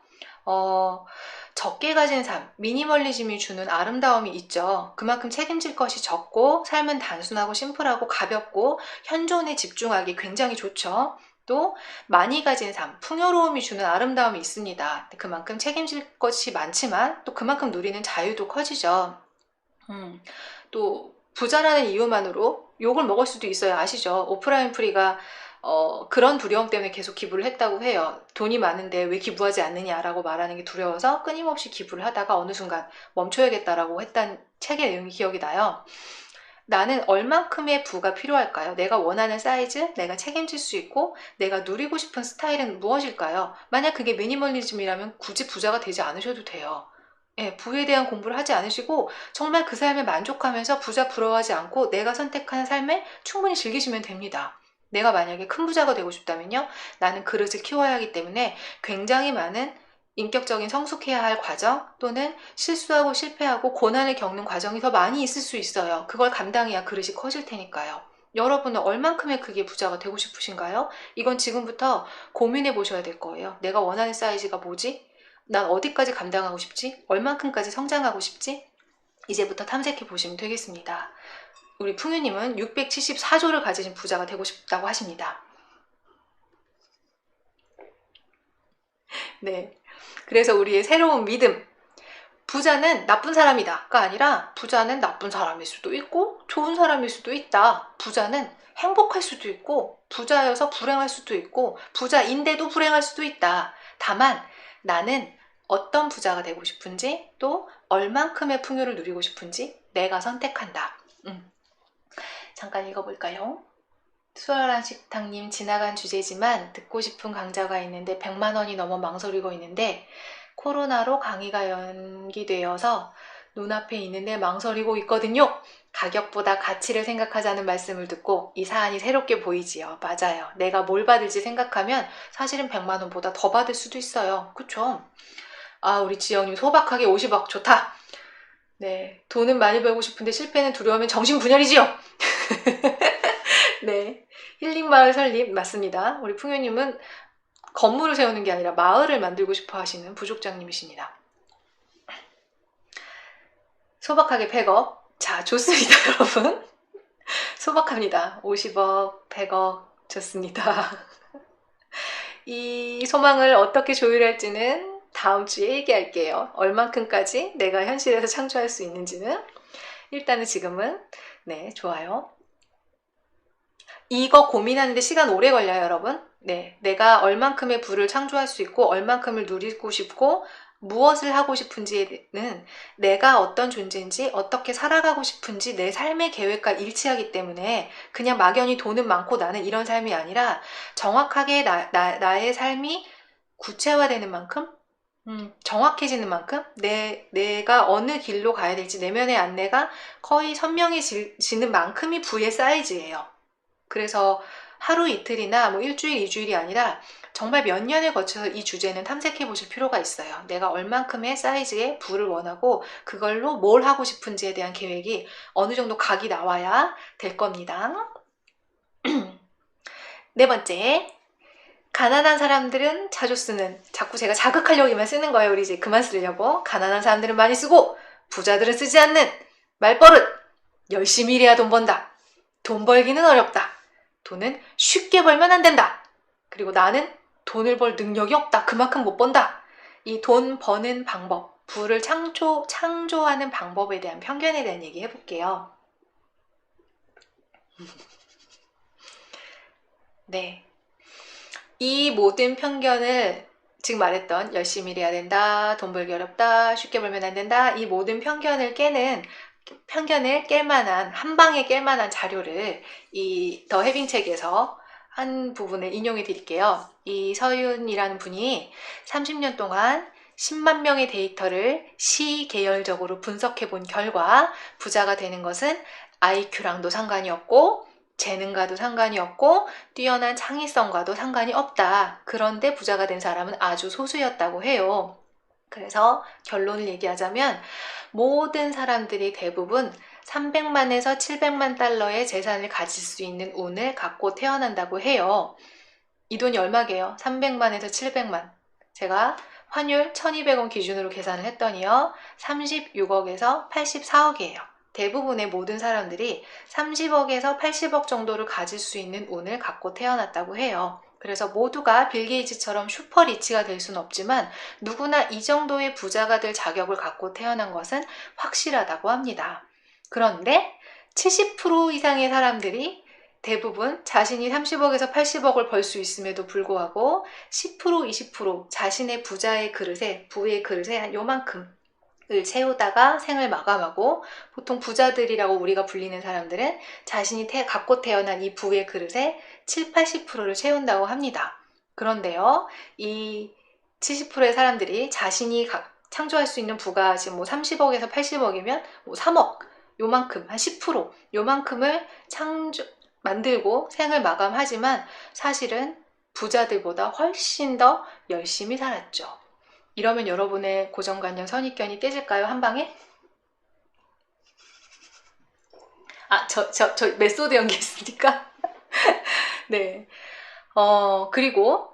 적게 가진 삶, 미니멀리즘이 주는 아름다움이 있죠. 그만큼 책임질 것이 적고 삶은 단순하고 심플하고 가볍고 현존에 집중하기 굉장히 좋죠. 또 많이 가진 삶, 풍요로움이 주는 아름다움이 있습니다. 그만큼 책임질 것이 많지만 또 그만큼 누리는 자유도 커지죠. 또 부자라는 이유만으로 욕을 먹을 수도 있어요. 아시죠? 오프라 윈프리가 그런 두려움 때문에 계속 기부를 했다고 해요. 돈이 많은데 왜 기부하지 않느냐라고 말하는 게 두려워서 끊임없이 기부를 하다가 어느 순간 멈춰야겠다라고 했던 책의 내용이 기억이 나요. 나는 얼만큼의 부가 필요할까요? 내가 원하는 사이즈, 내가 책임질 수 있고 내가 누리고 싶은 스타일은 무엇일까요? 만약 그게 미니멀리즘이라면 굳이 부자가 되지 않으셔도 돼요. 예, 부에 대한 공부를 하지 않으시고 정말 그 삶에 만족하면서 부자 부러워하지 않고 내가 선택하는 삶에 충분히 즐기시면 됩니다. 내가 만약에 큰 부자가 되고 싶다면요, 나는 그릇을 키워야 하기 때문에 굉장히 많은 인격적인 성숙해야 할 과정 또는 실수하고 실패하고 고난을 겪는 과정이 더 많이 있을 수 있어요. 그걸 감당해야 그릇이 커질 테니까요. 여러분은 얼만큼의 크기의 부자가 되고 싶으신가요? 이건 지금부터 고민해 보셔야 될 거예요. 내가 원하는 사이즈가 뭐지? 난 어디까지 감당하고 싶지? 얼만큼까지 성장하고 싶지? 이제부터 탐색해 보시면 되겠습니다. 우리 풍유님은 674조를 가지신 부자가 되고 싶다고 하십니다. 네. 그래서 우리의 새로운 믿음. 부자는 나쁜 사람이다가 아니라 부자는 나쁜 사람일 수도 있고 좋은 사람일 수도 있다. 부자는 행복할 수도 있고 부자여서 불행할 수도 있고 부자인데도 불행할 수도 있다. 다만 나는 어떤 부자가 되고 싶은지 또 얼만큼의 풍요를 누리고 싶은지 내가 선택한다. 잠깐 읽어볼까요? 수월한 식당님, 지나간 주제지만 듣고 싶은 강좌가 있는데 100만 원이 넘어 망설이고 있는데 코로나로 강의가 연기되어서 눈앞에 있는데 망설이고 있거든요. 가격보다 가치를 생각하자는 말씀을 듣고 이 사안이 새롭게 보이지요. 맞아요. 내가 뭘 받을지 생각하면 사실은 100만 원보다 더 받을 수도 있어요. 그쵸? 아, 우리 지영님 소박하게 50억 좋다. 네, 돈은 많이 벌고 싶은데 실패는 두려우면 정신분열이지요. 네, 힐링마을 설립 맞습니다. 우리 풍요님은 건물을 세우는 게 아니라 마을을 만들고 싶어 하시는 부족장님이십니다. 소박하게 100억. 자, 좋습니다, 여러분. 소박합니다. 50억, 100억. 좋습니다. 이 소망을 어떻게 조율할지는 다음 주에 얘기할게요. 얼만큼까지 내가 현실에서 창조할 수 있는지는. 일단은 지금은, 네, 좋아요. 이거 고민하는데 시간 오래 걸려요, 여러분. 네, 내가 얼만큼의 부를 창조할 수 있고 얼만큼을 누리고 싶고 무엇을 하고 싶은지는 내가 어떤 존재인지 어떻게 살아가고 싶은지 내 삶의 계획과 일치하기 때문에 그냥 막연히 돈은 많고 나는 이런 삶이 아니라 정확하게 나의 삶이 구체화되는 만큼 정확해지는 만큼 내가 어느 길로 가야 될지 내면의 안내가 거의 선명해지는 만큼이 부의 사이즈예요. 그래서 하루 이틀이나 뭐 일주일, 이주일이 아니라 정말 몇 년을 거쳐서 이 주제는 탐색해 보실 필요가 있어요. 내가 얼만큼의 사이즈의 부를 원하고 그걸로 뭘 하고 싶은지에 대한 계획이 어느 정도 각이 나와야 될 겁니다. 네 번째, 가난한 사람들은 자주 쓰는, 자꾸 제가 자극하려고만 쓰는 거예요. 우리 이제 그만 쓰려고. 가난한 사람들은 많이 쓰고 부자들은 쓰지 않는 말버릇. 열심히 일해야 돈 번다. 돈 벌기는 어렵다. 돈은 쉽게 벌면 안 된다. 그리고 나는 돈을 벌 능력이 없다. 그만큼 못 번다. 이 돈 버는 방법, 부를 창조하는 방법에 대한 편견에 대한 얘기 해볼게요. 네. 이 모든 편견을 지금 말했던 열심히 일해야 된다, 돈 벌기 어렵다, 쉽게 벌면 안 된다, 이 모든 편견을 깰 만한, 한 방에 깰 만한 자료를 이 더 해빙 책에서 한 부분을 인용해 드릴게요. 이 서윤이라는 분이 30년 동안 10만 명의 데이터를 시계열적으로 분석해 본 결과 부자가 되는 것은 IQ랑도 상관이 없고 재능과도 상관이 없고 뛰어난 창의성과도 상관이 없다. 그런데 부자가 된 사람은 아주 소수였다고 해요. 그래서 결론을 얘기하자면 모든 사람들이 대부분 300만에서 700만 달러의 재산을 가질 수 있는 운을 갖고 태어난다고 해요. 이 돈이 얼마게요? 300만에서 700만. 제가 환율 1200원 기준으로 계산을 했더니요. 36억에서 84억이에요. 대부분의 모든 사람들이 30억에서 80억 정도를 가질 수 있는 운을 갖고 태어났다고 해요. 그래서 모두가 빌 게이츠처럼 슈퍼 리치가 될 수는 없지만 누구나 이 정도의 부자가 될 자격을 갖고 태어난 것은 확실하다고 합니다. 그런데 70% 이상의 사람들이 대부분 자신이 30억에서 80억을 벌 수 있음에도 불구하고 10%, 20% 자신의 부자의 그릇에, 부의 그릇에 한 요만큼을 채우다가 생을 마감하고, 보통 부자들이라고 우리가 불리는 사람들은 자신이 갖고 태어난 이 부의 그릇에 7, 80%를 채운다고 합니다. 그런데요, 이 70%의 사람들이 자신이 창조할 수 있는 부가 지금 뭐 30억에서 80억이면 뭐 3억, 요만큼, 한 10%, 요만큼을 만들고 생을 마감하지만 사실은 부자들보다 훨씬 더 열심히 살았죠. 이러면 여러분의 고정관념 선입견이 깨질까요? 한 방에? 저 메소드 연기했으니까. 네. 그리고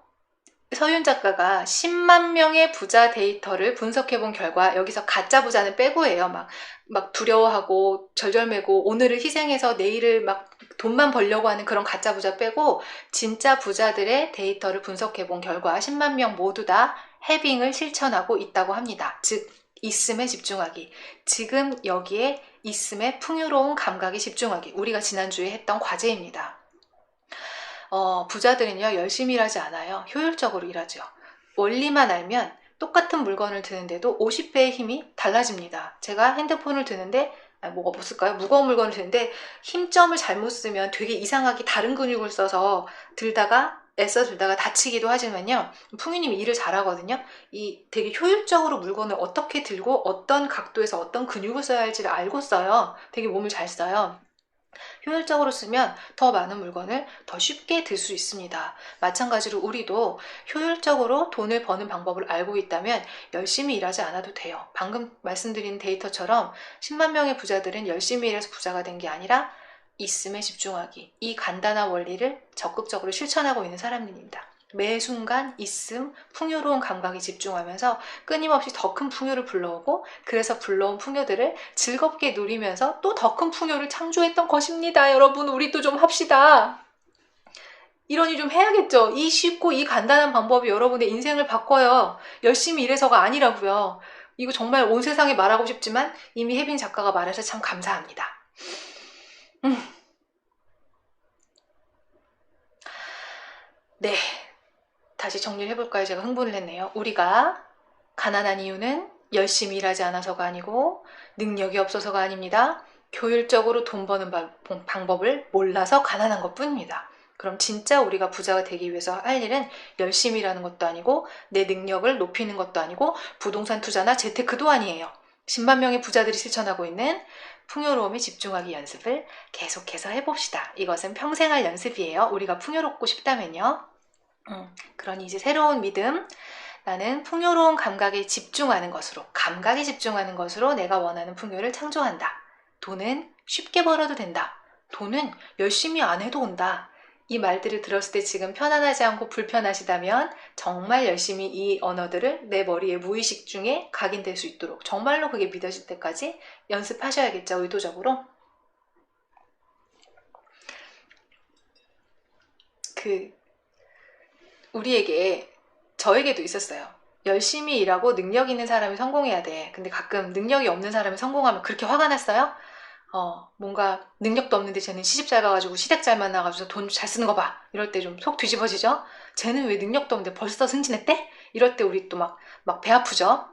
서윤 작가가 10만 명의 부자 데이터를 분석해 본 결과, 여기서 가짜 부자는 빼고예요. 막 두려워하고 절절매고 오늘을 희생해서 내일을 막 돈만 벌려고 하는 그런 가짜 부자 빼고, 진짜 부자들의 데이터를 분석해 본 결과 10만 명 모두 다 해빙을 실천하고 있다고 합니다. 즉, 있음에 집중하기. 지금 여기에 있음에 풍요로운 감각에 집중하기. 우리가 지난주에 했던 과제입니다. 부자들은요, 열심히 일하지 않아요. 효율적으로 일하죠. 원리만 알면 똑같은 물건을 드는데도 50배의 힘이 달라집니다. 제가 핸드폰을 드는데, 뭐가 없을까요? 무거운 물건을 드는데 힘점을 잘못 쓰면 되게 이상하게 다른 근육을 써서 애써 들다가 다치기도 하지만요, 풍유님이 일을 잘하거든요. 이 되게 효율적으로 물건을 어떻게 들고 어떤 각도에서 어떤 근육을 써야 할지를 알고 써요. 되게 몸을 잘 써요. 효율적으로 쓰면 더 많은 물건을 더 쉽게 들 수 있습니다. 마찬가지로 우리도 효율적으로 돈을 버는 방법을 알고 있다면 열심히 일하지 않아도 돼요. 방금 말씀드린 데이터처럼 10만 명의 부자들은 열심히 일해서 부자가 된 게 아니라 있음에 집중하기, 이 간단한 원리를 적극적으로 실천하고 있는 사람들입니다. 매 순간 있음, 풍요로운 감각에 집중하면서 끊임없이 더 큰 풍요를 불러오고, 그래서 불러온 풍요들을 즐겁게 누리면서 또 더 큰 풍요를 창조했던 것입니다. 여러분, 우리도 좀 합시다. 이러니 좀 해야겠죠. 이 쉽고 이 간단한 방법이 여러분의 인생을 바꿔요. 열심히 일해서가 아니라고요. 이거 정말 온 세상에 말하고 싶지만 이미 혜빈 작가가 말해서 참 감사합니다. 네, 다시 정리를 해볼까요? 제가 흥분을 했네요. 우리가 가난한 이유는 열심히 일하지 않아서가 아니고 능력이 없어서가 아닙니다. 효율적으로 돈 버는 방법을 몰라서 가난한 것 뿐입니다. 그럼 진짜 우리가 부자가 되기 위해서 할 일은 열심히 일하는 것도 아니고 내 능력을 높이는 것도 아니고 부동산 투자나 재테크도 아니에요. 10만 명의 부자들이 실천하고 있는 풍요로움에 집중하기 연습을 계속해서 해봅시다. 이것은 평생 할 연습이에요. 우리가 풍요롭고 싶다면요. 그러니 이제 새로운 믿음, 나는 풍요로운 감각에 집중하는 것으로 내가 원하는 풍요를 창조한다. 돈은 쉽게 벌어도 된다. 돈은 열심히 안 해도 온다. 이 말들을 들었을 때 지금 편안하지 않고 불편하시다면 정말 열심히 이 언어들을 내 머리의 무의식 중에 각인될 수 있도록, 정말로 그게 믿어질 때까지 연습하셔야겠죠. 의도적으로. 저에게도 있었어요. 열심히 일하고 능력 있는 사람이 성공해야 돼. 근데 가끔 능력이 없는 사람이 성공하면 그렇게 화가 났어요. 뭔가 능력도 없는데 쟤는 시집 잘 가가지고 시댁 잘 만나가지고 돈 잘 쓰는 거 봐. 이럴 때 좀 속 뒤집어지죠? 쟤는 왜 능력도 없는데 벌써 승진했대? 이럴 때 우리 또 막 배 아프죠?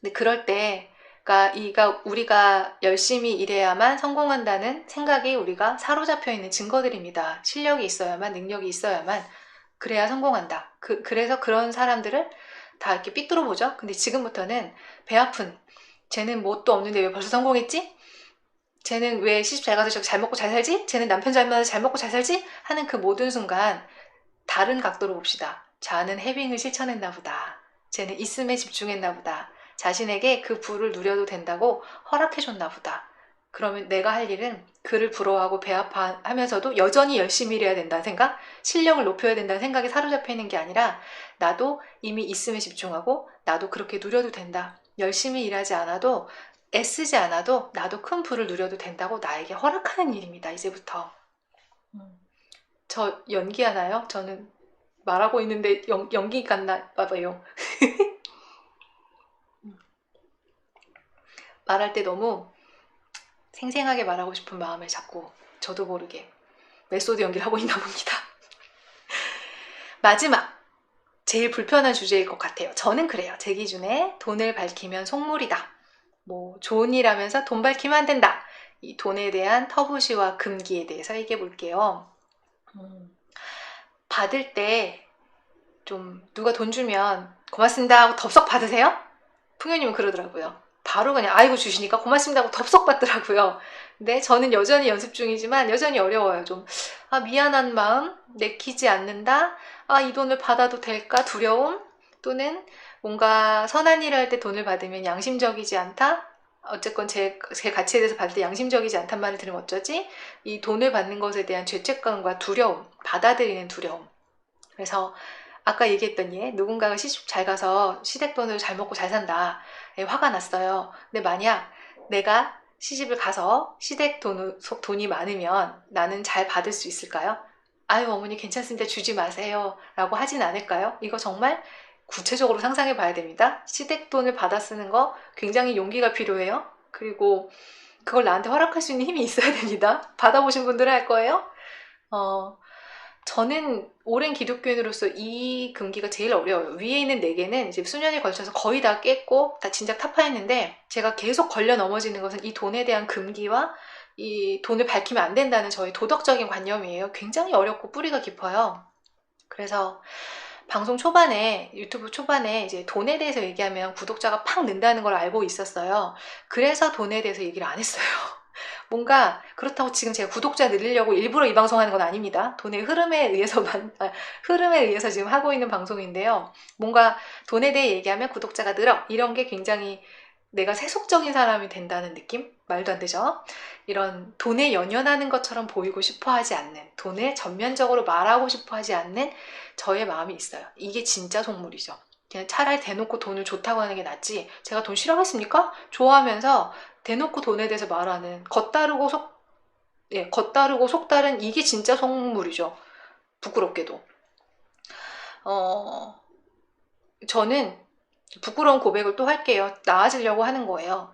근데 그럴 때가 우리가 열심히 일해야만 성공한다는 생각이 우리가 사로잡혀 있는 증거들입니다. 실력이 있어야만, 능력이 있어야만, 그래야 성공한다. 그래서 그런 사람들을 다 이렇게 삐뚤어 보죠. 근데 지금부터는 배 아픈, 쟤는 뭣도 없는데 왜 벌써 성공했지? 쟤는 왜 시집 잘 가서 저기 잘 먹고 잘 살지? 쟤는 남편 잘 만나서 잘 먹고 잘 살지? 하는 그 모든 순간 다른 각도로 봅시다. 자는 해빙을 실천했나 보다. 쟤는 있음에 집중했나 보다. 자신에게 그 부를 누려도 된다고 허락해줬나 보다. 그러면 내가 할 일은 그를 부러워하고 배아파하면서도 여전히 열심히 일해야 된다는 생각, 실력을 높여야 된다는 생각에 사로잡혀 있는 게 아니라, 나도 이미 있음에 집중하고 나도 그렇게 누려도 된다. 열심히 일하지 않아도, 애쓰지 않아도 나도 큰 부를 누려도 된다고 나에게 허락하는 일입니다. 이제부터. 저 연기하나요? 저는 말하고 있는데 연기 같나 봐요. 말할 때 너무 생생하게 말하고 싶은 마음을 자꾸 저도 모르게 메소드 연기를 하고 있나 봅니다. 마지막, 제일 불편한 주제일 것 같아요. 저는 그래요. 제 기준에 돈을 밝히면 속물이다. 뭐 좋은 일 하면서 돈 밝히면 안 된다. 이 돈에 대한 터부시와 금기에 대해서 얘기해 볼게요. 받을 때 좀 누가 돈 주면 고맙습니다 하고 덥석 받으세요? 풍요님은 그러더라고요. 바로 그냥 아이고 주시니까 고맙습니다 하고 덥석 받더라고요. 근데 저는 여전히 연습 중이지만 여전히 어려워요. 좀 미안한 마음, 내키지 않는다. 이 돈을 받아도 될까 두려움, 또는 뭔가 선한 일을 할 때 돈을 받으면 양심적이지 않다. 어쨌건 제 가치에 대해서 받을 때 양심적이지 않단 말을 들으면 어쩌지? 이 돈을 받는 것에 대한 죄책감과 두려움, 받아들이는 두려움. 그래서 아까 얘기했던 예, 누군가가 시집 잘 가서 시댁돈으로 잘 먹고 잘 산다. 화가 났어요. 근데 만약 내가 시집을 가서 시댁 돈이 많으면 나는 잘 받을 수 있을까요? 아유, 어머니 괜찮습니다. 주지 마세요. 라고 하진 않을까요? 이거 정말 구체적으로 상상해 봐야 됩니다. 시댁 돈을 받아 쓰는 거 굉장히 용기가 필요해요. 그리고 그걸 나한테 허락할 수 있는 힘이 있어야 됩니다. 받아보신 분들은 알 거예요. 저는 오랜 기독교인으로서 이 금기가 제일 어려워요. 위에 있는 4개는 이제 수년에 걸쳐서 거의 다 깼고 다 진작 타파했는데, 제가 계속 걸려 넘어지는 것은 이 돈에 대한 금기와 이 돈을 밝히면 안 된다는 저의 도덕적인 관념이에요. 굉장히 어렵고 뿌리가 깊어요. 그래서 방송 초반에, 유튜브 초반에 이제 돈에 대해서 얘기하면 구독자가 팍 는다는 걸 알고 있었어요. 그래서 돈에 대해서 얘기를 안 했어요. 뭔가 그렇다고 지금 제가 구독자 늘리려고 일부러 이 방송하는 건 아닙니다. 돈의 흐름에 의해서 지금 하고 있는 방송인데요. 뭔가 돈에 대해 얘기하면 구독자가 늘어, 이런 게 굉장히 내가 세속적인 사람이 된다는 느낌? 말도 안 되죠? 이런 돈에 연연하는 것처럼 보이고 싶어 하지 않는, 돈을 전면적으로 말하고 싶어 하지 않는 저의 마음이 있어요. 이게 진짜 속물이죠. 그냥 차라리 대놓고 돈을 좋다고 하는 게 낫지, 제가 돈 싫어하겠습니까? 좋아하면서 대놓고 돈에 대해서 말하는, 겉다르고 속 다른, 이게 진짜 속물이죠. 부끄럽게도. 저는 부끄러운 고백을 또 할게요. 나아지려고 하는 거예요.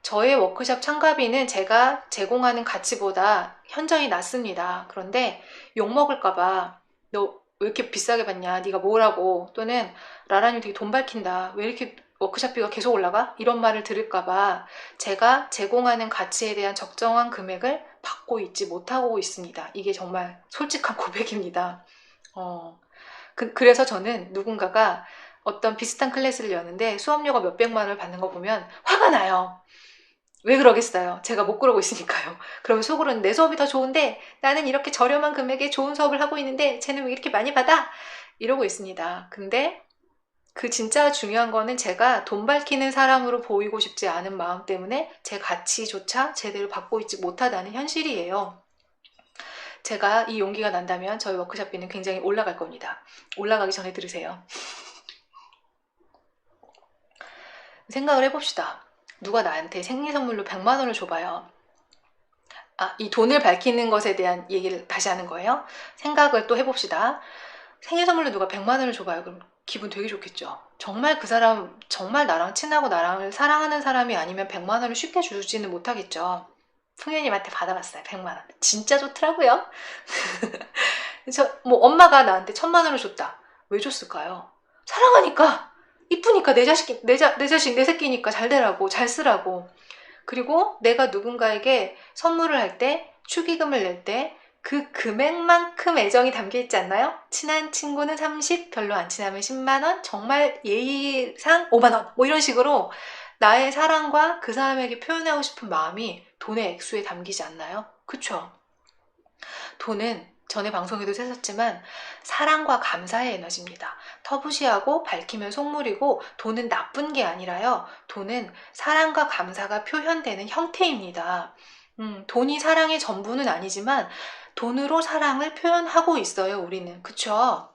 저의 워크숍 참가비는 제가 제공하는 가치보다 현저히 낮습니다. 그런데 욕먹을까봐 너 왜 이렇게 비싸게 받냐, 네가 뭐라고, 또는 라라님 되게 돈 밝힌다, 왜 이렇게 워크숍비가 계속 올라가? 이런 말을 들을까봐 제가 제공하는 가치에 대한 적정한 금액을 받고 있지 못하고 있습니다. 이게 정말 솔직한 고백입니다. 그래서 저는 누군가가 어떤 비슷한 클래스를 여는데 수업료가 몇백만 원을 받는 거 보면 화가 나요. 왜 그러겠어요? 제가 못 그러고 있으니까요. 그러면 속으로는 내 수업이 더 좋은데 나는 이렇게 저렴한 금액에 좋은 수업을 하고 있는데 쟤는 왜 이렇게 많이 받아? 이러고 있습니다. 근데 그 진짜 중요한 거는 제가 돈 밝히는 사람으로 보이고 싶지 않은 마음 때문에 제 가치조차 제대로 받고 있지 못하다는 현실이에요. 제가 이 용기가 난다면 저희 워크숍비는 굉장히 올라갈 겁니다. 올라가기 전에 들으세요. 생각을 해봅시다. 누가 나한테 생일 선물로 100만 원을 줘봐요. 이 돈을 밝히는 것에 대한 얘기를 다시 하는 거예요. 생각을 또 해봅시다. 생일 선물로 누가 100만 원을 줘봐요. 그럼 기분 되게 좋겠죠. 정말 그 사람, 정말 나랑 친하고 나랑 사랑하는 사람이 아니면 100만 원을 쉽게 주지는 못하겠죠. 풍현님한테 받아봤어요. 100만 원. 진짜 좋더라고요. 엄마가 나한테 1000만 원을 줬다. 왜 줬을까요? 사랑하니까. 이쁘니까. 내 자식, 내 새끼니까 잘 되라고, 잘 쓰라고. 그리고 내가 누군가에게 선물을 할 때, 축의금을 낼 때 그 금액만큼 애정이 담겨 있지 않나요? 친한 친구는 30, 별로 안 친하면 10만 원, 정말 예의상 5만 원, 뭐 이런 식으로 나의 사랑과 그 사람에게 표현하고 싶은 마음이 돈의 액수에 담기지 않나요? 그쵸? 돈은 전에 방송에도 했었지만 사랑과 감사의 에너지입니다. 터부시하고 밝히면 속물이고, 돈은 나쁜 게 아니라요. 돈은 사랑과 감사가 표현되는 형태입니다. 돈이 사랑의 전부는 아니지만 돈으로 사랑을 표현하고 있어요, 우리는. 그쵸?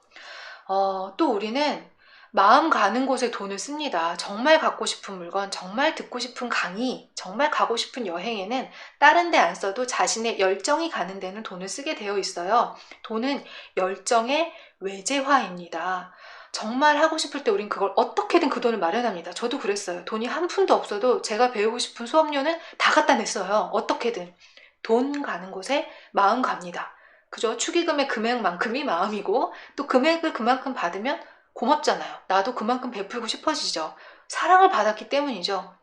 또 우리는 마음 가는 곳에 돈을 씁니다. 정말 갖고 싶은 물건, 정말 듣고 싶은 강의, 정말 가고 싶은 여행에는 다른 데 안 써도 자신의 열정이 가는 데는 돈을 쓰게 되어 있어요. 돈은 열정의 외제화입니다. 정말 하고 싶을 때 우린 그걸 어떻게든 그 돈을 마련합니다. 저도 그랬어요. 돈이 한 푼도 없어도 제가 배우고 싶은 수업료는 다 갖다 냈어요. 어떻게든. 돈 가는 곳에 마음 갑니다. 그죠? 축의금의 금액만큼이 마음이고 또 금액을 그만큼 받으면 고맙잖아요. 나도 그만큼 베풀고 싶어지죠. 사랑을 받았기 때문이죠.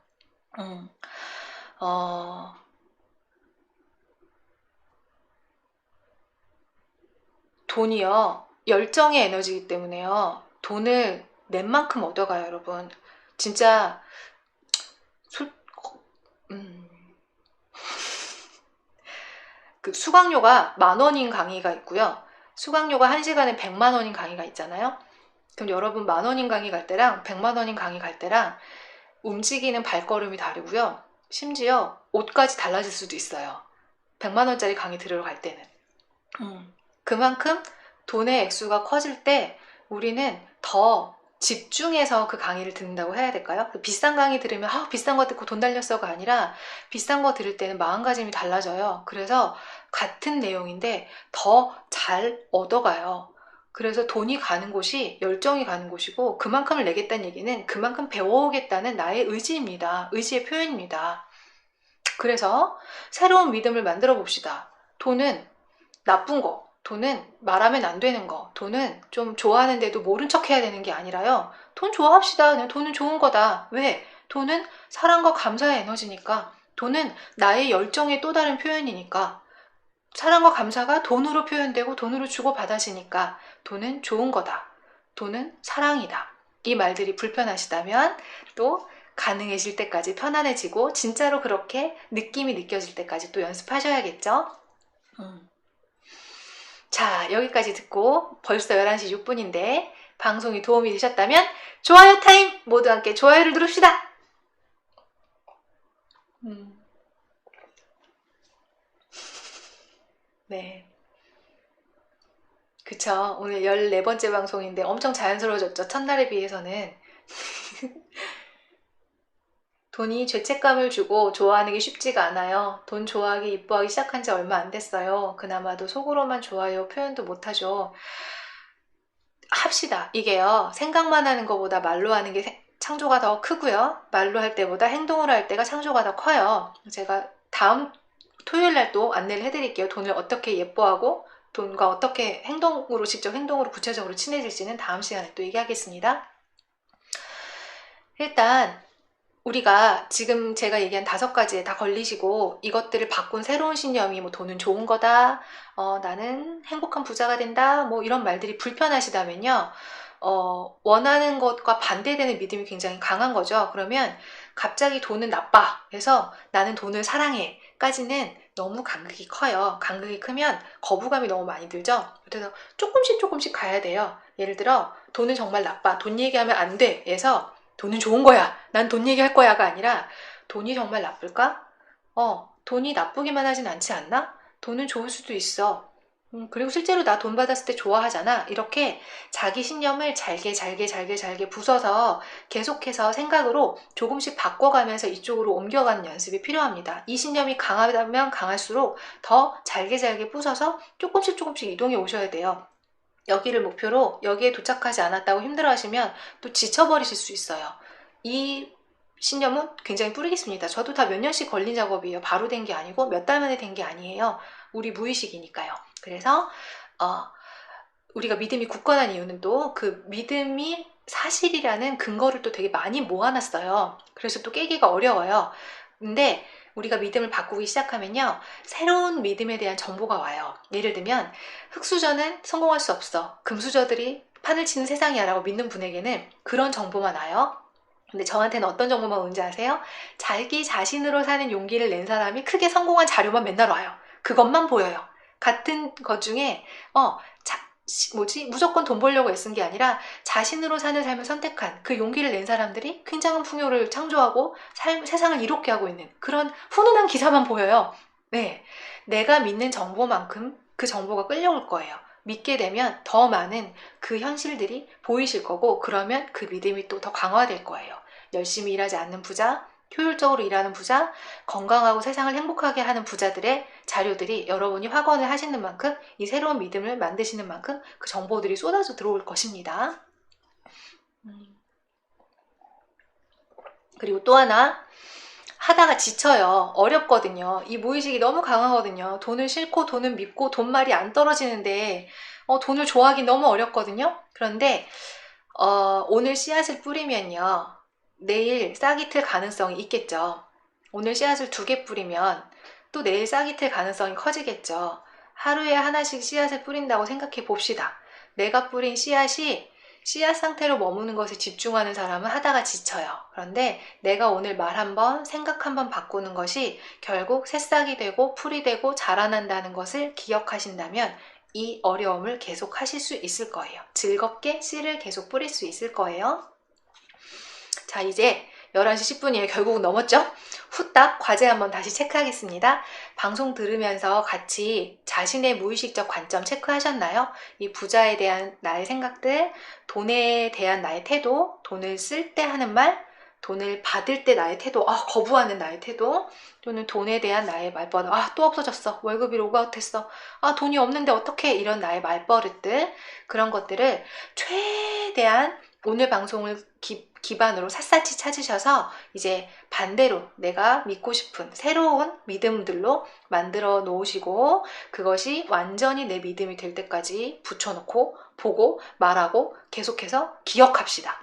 어, 돈이요. 열정의 에너지이기 때문에요. 돈을 낸 만큼 얻어가요, 여러분. 진짜 솔, 음, 그 수강료가 10,000원인 강의가 있고요. 수강료가 1시간에 100만 원인 강의가 있잖아요. 그럼 여러분 10,000원인 강의 갈 때랑 100만 원인 강의 갈 때랑 움직이는 발걸음이 다르고요. 심지어 옷까지 달라질 수도 있어요. 100만 원짜리 강의 들으러 갈 때는. 그만큼 돈의 액수가 커질 때 우리는 더 집중해서 그 강의를 듣는다고 해야 될까요? 비싼 강의 들으면 비싼 거 듣고 돈 달렸어가 아니라 비싼 거 들을 때는 마음가짐이 달라져요. 그래서 같은 내용인데 더 잘 얻어가요. 그래서 돈이 가는 곳이 열정이 가는 곳이고 그만큼을 내겠다는 얘기는 그만큼 배워오겠다는 나의 의지입니다. 의지의 표현입니다. 그래서 새로운 믿음을 만들어 봅시다. 돈은 나쁜 거, 돈은 말하면 안 되는 거, 돈은 좀 좋아하는데도 모른 척 해야 되는 게 아니라요. 돈 좋아합시다. 그냥 돈은 좋은 거다. 왜? 돈은 사랑과 감사의 에너지니까. 돈은 나의 열정의 또 다른 표현이니까. 사랑과 감사가 돈으로 표현되고 돈으로 주고받아지니까 돈은 좋은 거다. 돈은 사랑이다. 이 말들이 불편하시다면 또 가능해질 때까지 편안해지고 진짜로 그렇게 느낌이 느껴질 때까지 또 연습하셔야겠죠? 자, 여기까지 듣고 벌써 11시 6분인데 방송이 도움이 되셨다면 좋아요 타임! 모두 함께 좋아요를 누릅시다! 네. 그쵸. 오늘 14번째 방송인데 엄청 자연스러워졌죠. 첫날에 비해서는. 돈이 죄책감을 주고 좋아하는 게 쉽지가 않아요. 돈 좋아하기, 이뻐하기 시작한 지 얼마 안 됐어요. 그나마도 속으로만 좋아요. 표현도 못하죠. 합시다. 이게요. 생각만 하는 것보다 말로 하는 게 창조가 더 크고요. 말로 할 때보다 행동으로 할 때가 창조가 더 커요. 제가 다음 토요일 날 또 안내를 해드릴게요. 돈을 어떻게 예뻐하고 돈과 어떻게 행동으로 직접 행동으로 구체적으로 친해질지는 다음 시간에 또 얘기하겠습니다. 일단 우리가 지금 제가 얘기한 5가지에 다 걸리시고 이것들을 바꾼 새로운 신념이 뭐 돈은 좋은 거다, 나는 행복한 부자가 된다, 뭐 이런 말들이 불편하시다면요. 원하는 것과 반대되는 믿음이 굉장히 강한 거죠. 그러면 갑자기 돈은 나빠 해서 나는 돈을 사랑해 까지는 너무 간극이 커요. 간극이 크면 거부감이 너무 많이 들죠. 그래서 조금씩 가야 돼요. 예를 들어 돈은 정말 나빠, 돈 얘기하면 안 돼 해서 돈은 좋은 거야, 난 돈 얘기할 거야가 아니라 돈이 정말 나쁠까? 돈이 나쁘기만 하진 않지 않나? 돈은 좋을 수도 있어. 그리고 실제로 나 돈 받았을 때 좋아하잖아. 이렇게 자기 신념을 잘게 부숴서 계속해서 생각으로 조금씩 바꿔가면서 이쪽으로 옮겨가는 연습이 필요합니다. 이 신념이 강하다면 강할수록 더 잘게 부숴서 조금씩 이동해 오셔야 돼요. 여기를 목표로 여기에 도착하지 않았다고 힘들어하시면 또 지쳐버리실 수 있어요. 이 신념은 굉장히 뿌리 깊습니다. 저도 다 몇 년씩 걸린 작업이에요. 바로 된 게 아니고 몇 달 만에 된 게 아니에요. 우리 무의식이니까요. 그래서 우리가 믿음이 굳건한 이유는 또 그 믿음이 사실이라는 근거를 또 되게 많이 모아놨어요. 그래서 또 깨기가 어려워요. 근데 우리가 믿음을 바꾸기 시작하면요, 새로운 믿음에 대한 정보가 와요. 예를 들면 흑수저는 성공할 수 없어, 금수저들이 판을 치는 세상이야 라고 믿는 분에게는 그런 정보만 와요. 근데 저한테는 어떤 정보만 오는지 아세요? 자기 자신으로 사는 용기를 낸 사람이 크게 성공한 자료만 맨날 와요. 그것만 보여요. 같은 것 중에 무조건 돈 벌려고 애쓴 게 아니라 자신으로 사는 삶을 선택한 그 용기를 낸 사람들이 굉장한 풍요를 창조하고 세상을 이롭게 하고 있는 그런 훈훈한 기사만 보여요. 네, 내가 믿는 정보만큼 그 정보가 끌려올 거예요. 믿게 되면 더 많은 그 현실들이 보이실 거고, 그러면 그 믿음이 또 더 강화될 거예요. 열심히 일하지 않는 부자, 효율적으로 일하는 부자, 건강하고 세상을 행복하게 하는 부자들의 자료들이 여러분이 확언을 하시는 만큼, 이 새로운 믿음을 만드시는 만큼 그 정보들이 쏟아져 들어올 것입니다. 그리고 또 하나, 하다가 지쳐요. 어렵거든요. 이 무의식이 너무 강하거든요. 돈을 싫고 돈을 믿고 돈말이 안 떨어지는데 돈을 좋아하기 너무 어렵거든요. 그런데 오늘 씨앗을 뿌리면요. 내일 싹이 틀 가능성이 있겠죠. 오늘 씨앗을 2개 뿌리면 또 내일 싹이 틀 가능성이 커지겠죠. 하루에 하나씩 씨앗을 뿌린다고 생각해 봅시다. 내가 뿌린 씨앗이 씨앗 상태로 머무는 것에 집중하는 사람은 하다가 지쳐요. 그런데 내가 오늘 말 한번, 생각 한번 바꾸는 것이 결국 새싹이 되고 풀이 되고 자라난다는 것을 기억하신다면 이 어려움을 계속 하실 수 있을 거예요. 즐겁게 씨를 계속 뿌릴 수 있을 거예요. 자, 이제 11시 10분이에요. 결국은 넘었죠? 후딱 과제 한번 다시 체크하겠습니다. 방송 들으면서 같이 자신의 무의식적 관점 체크하셨나요? 이 부자에 대한 나의 생각들, 돈에 대한 나의 태도, 돈을 쓸 때 하는 말, 돈을 받을 때 나의 태도, 거부하는 나의 태도, 또는 돈에 대한 나의 말버릇, 또 없어졌어. 월급이 로그아웃했어. 돈이 없는데 어떡해. 이런 나의 말버릇들, 그런 것들을 최대한 오늘 방송을 기반으로 샅샅이 찾으셔서 이제 반대로 내가 믿고 싶은 새로운 믿음들로 만들어 놓으시고 그것이 완전히 내 믿음이 될 때까지 붙여놓고 보고 말하고 계속해서 기억합시다.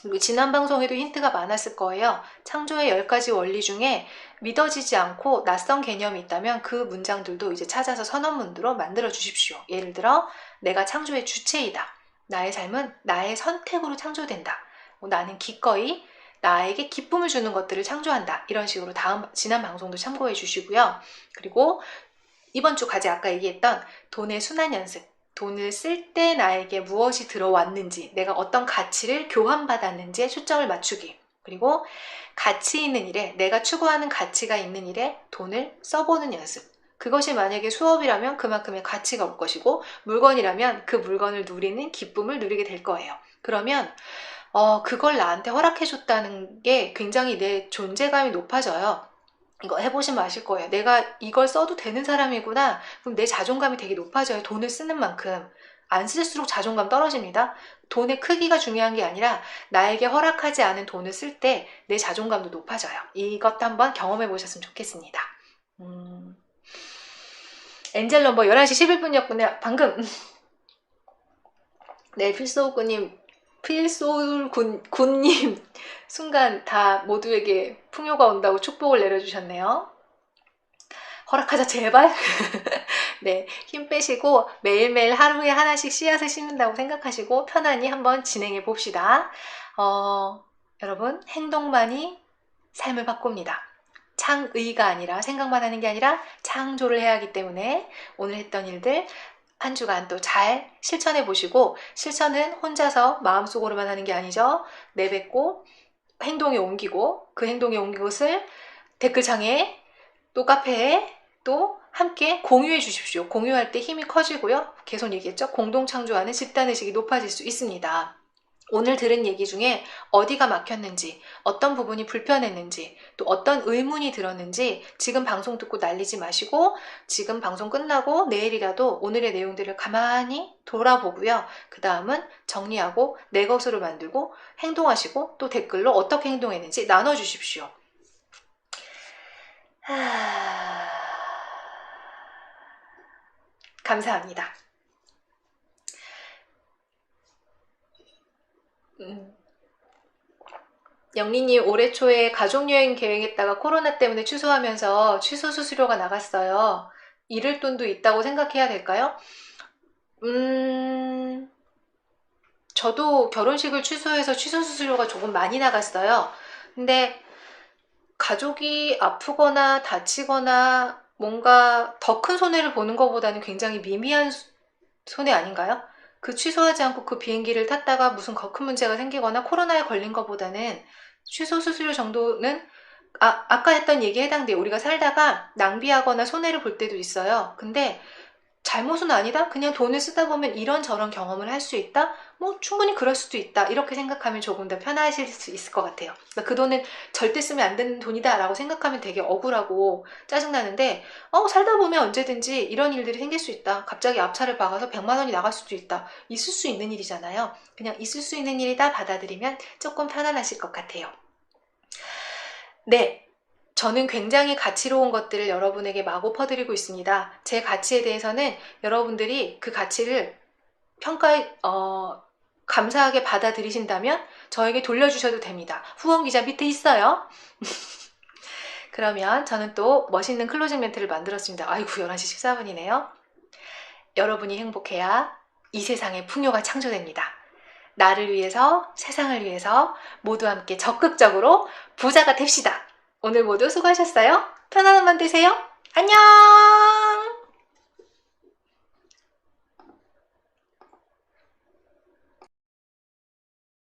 그리고 지난 방송에도 힌트가 많았을 거예요. 창조의 10가지 원리 중에 믿어지지 않고 낯선 개념이 있다면 그 문장들도 이제 찾아서 선언문으로 만들어 주십시오. 예를 들어 내가 창조의 주체이다. 나의 삶은 나의 선택으로 창조된다. 나는 기꺼이 나에게 기쁨을 주는 것들을 창조한다. 이런 식으로 지난 방송도 참고해 주시고요. 그리고 이번 주 과제 아까 얘기했던 돈의 순환 연습. 돈을 쓸 때 나에게 무엇이 들어왔는지, 내가 어떤 가치를 교환받았는지에 초점을 맞추기. 그리고 가치 있는 일에, 내가 추구하는 가치가 있는 일에 돈을 써보는 연습. 그것이 만약에 수업이라면 그만큼의 가치가 올 것이고, 물건이라면 그 물건을 누리는 기쁨을 누리게 될 거예요. 그러면 그걸 나한테 허락해줬다는 게 굉장히 내 존재감이 높아져요. 이거 해보시면 아실 거예요. 내가 이걸 써도 되는 사람이구나. 그럼 내 자존감이 되게 높아져요. 돈을 쓰는 만큼. 안 쓸수록 자존감 떨어집니다. 돈의 크기가 중요한 게 아니라 나에게 허락하지 않은 돈을 쓸 때 내 자존감도 높아져요. 이것도 한번 경험해 보셨으면 좋겠습니다. 엔젤 넘버 11시 11분이었군요. 방금. 네, 필소울군님 순간 다 모두에게 풍요가 온다고 축복을 내려주셨네요. 허락하자 제발. 네, 힘 빼시고 매일매일 하루에 하나씩 씨앗을 심는다고 생각하시고 편안히 한번 진행해 봅시다. 여러분, 행동만이 삶을 바꿉니다. 창의가 아니라, 생각만 하는 게 아니라 창조를 해야 하기 때문에 오늘 했던 일들 한 주간 또 잘 실천해 보시고, 실천은 혼자서 마음속으로만 하는 게 아니죠. 내뱉고 행동에 옮기고, 그 행동에 옮긴 것을 댓글창에 또 카페에 또 함께 공유해 주십시오. 공유할 때 힘이 커지고요. 계속 얘기했죠. 공동 창조하는 집단의식이 높아질 수 있습니다. 오늘 들은 얘기 중에 어디가 막혔는지, 어떤 부분이 불편했는지, 또 어떤 의문이 들었는지 지금 방송 듣고 날리지 마시고 지금 방송 끝나고 내일이라도 오늘의 내용들을 가만히 돌아보고요. 그 다음은 정리하고 내 것으로 만들고 행동하시고 또 댓글로 어떻게 행동했는지 나눠주십시오. 감사합니다. 영리님, 올해 초에 가족여행 계획했다가 코로나 때문에 취소하면서 취소 수수료가 나갔어요. 잃을 돈도 있다고 생각해야 될까요? 저도 결혼식을 취소해서 취소 수수료가 조금 많이 나갔어요. 근데 가족이 아프거나 다치거나 뭔가 더 큰 손해를 보는 것보다는 굉장히 미미한 손해 아닌가요? 그 취소하지 않고 그 비행기를 탔다가 무슨 더 큰 문제가 생기거나 코로나에 걸린 것보다는 취소 수수료 정도는 아까 했던 얘기에 해당돼요. 우리가 살다가 낭비하거나 손해를 볼 때도 있어요. 근데 잘못은 아니다? 그냥 돈을 쓰다 보면 이런저런 경험을 할 수 있다? 뭐 충분히 그럴 수도 있다. 이렇게 생각하면 조금 더 편하실 수 있을 것 같아요. 그러니까 그 돈은 절대 쓰면 안 되는 돈이다 라고 생각하면 되게 억울하고 짜증나는데 살다 보면 언제든지 이런 일들이 생길 수 있다. 갑자기 앞차를 박아서 100만 원이 나갈 수도 있다. 있을 수 있는 일이잖아요. 그냥 있을 수 있는 일이다 받아들이면 조금 편안하실 것 같아요. 네. 저는 굉장히 가치로운 것들을 여러분에게 마구 퍼드리고 있습니다. 제 가치에 대해서는 여러분들이 그 가치를 감사하게 받아들이신다면 저에게 돌려주셔도 됩니다. 후원 기자 밑에 있어요. 그러면 저는 또 멋있는 클로징 멘트를 만들었습니다. 아이고, 11시 14분이네요. 여러분이 행복해야 이 세상에 풍요가 창조됩니다. 나를 위해서, 세상을 위해서 모두 함께 적극적으로 부자가 됩시다. 오늘 모두 수고하셨어요. 편안한 밤 되세요. 안녕!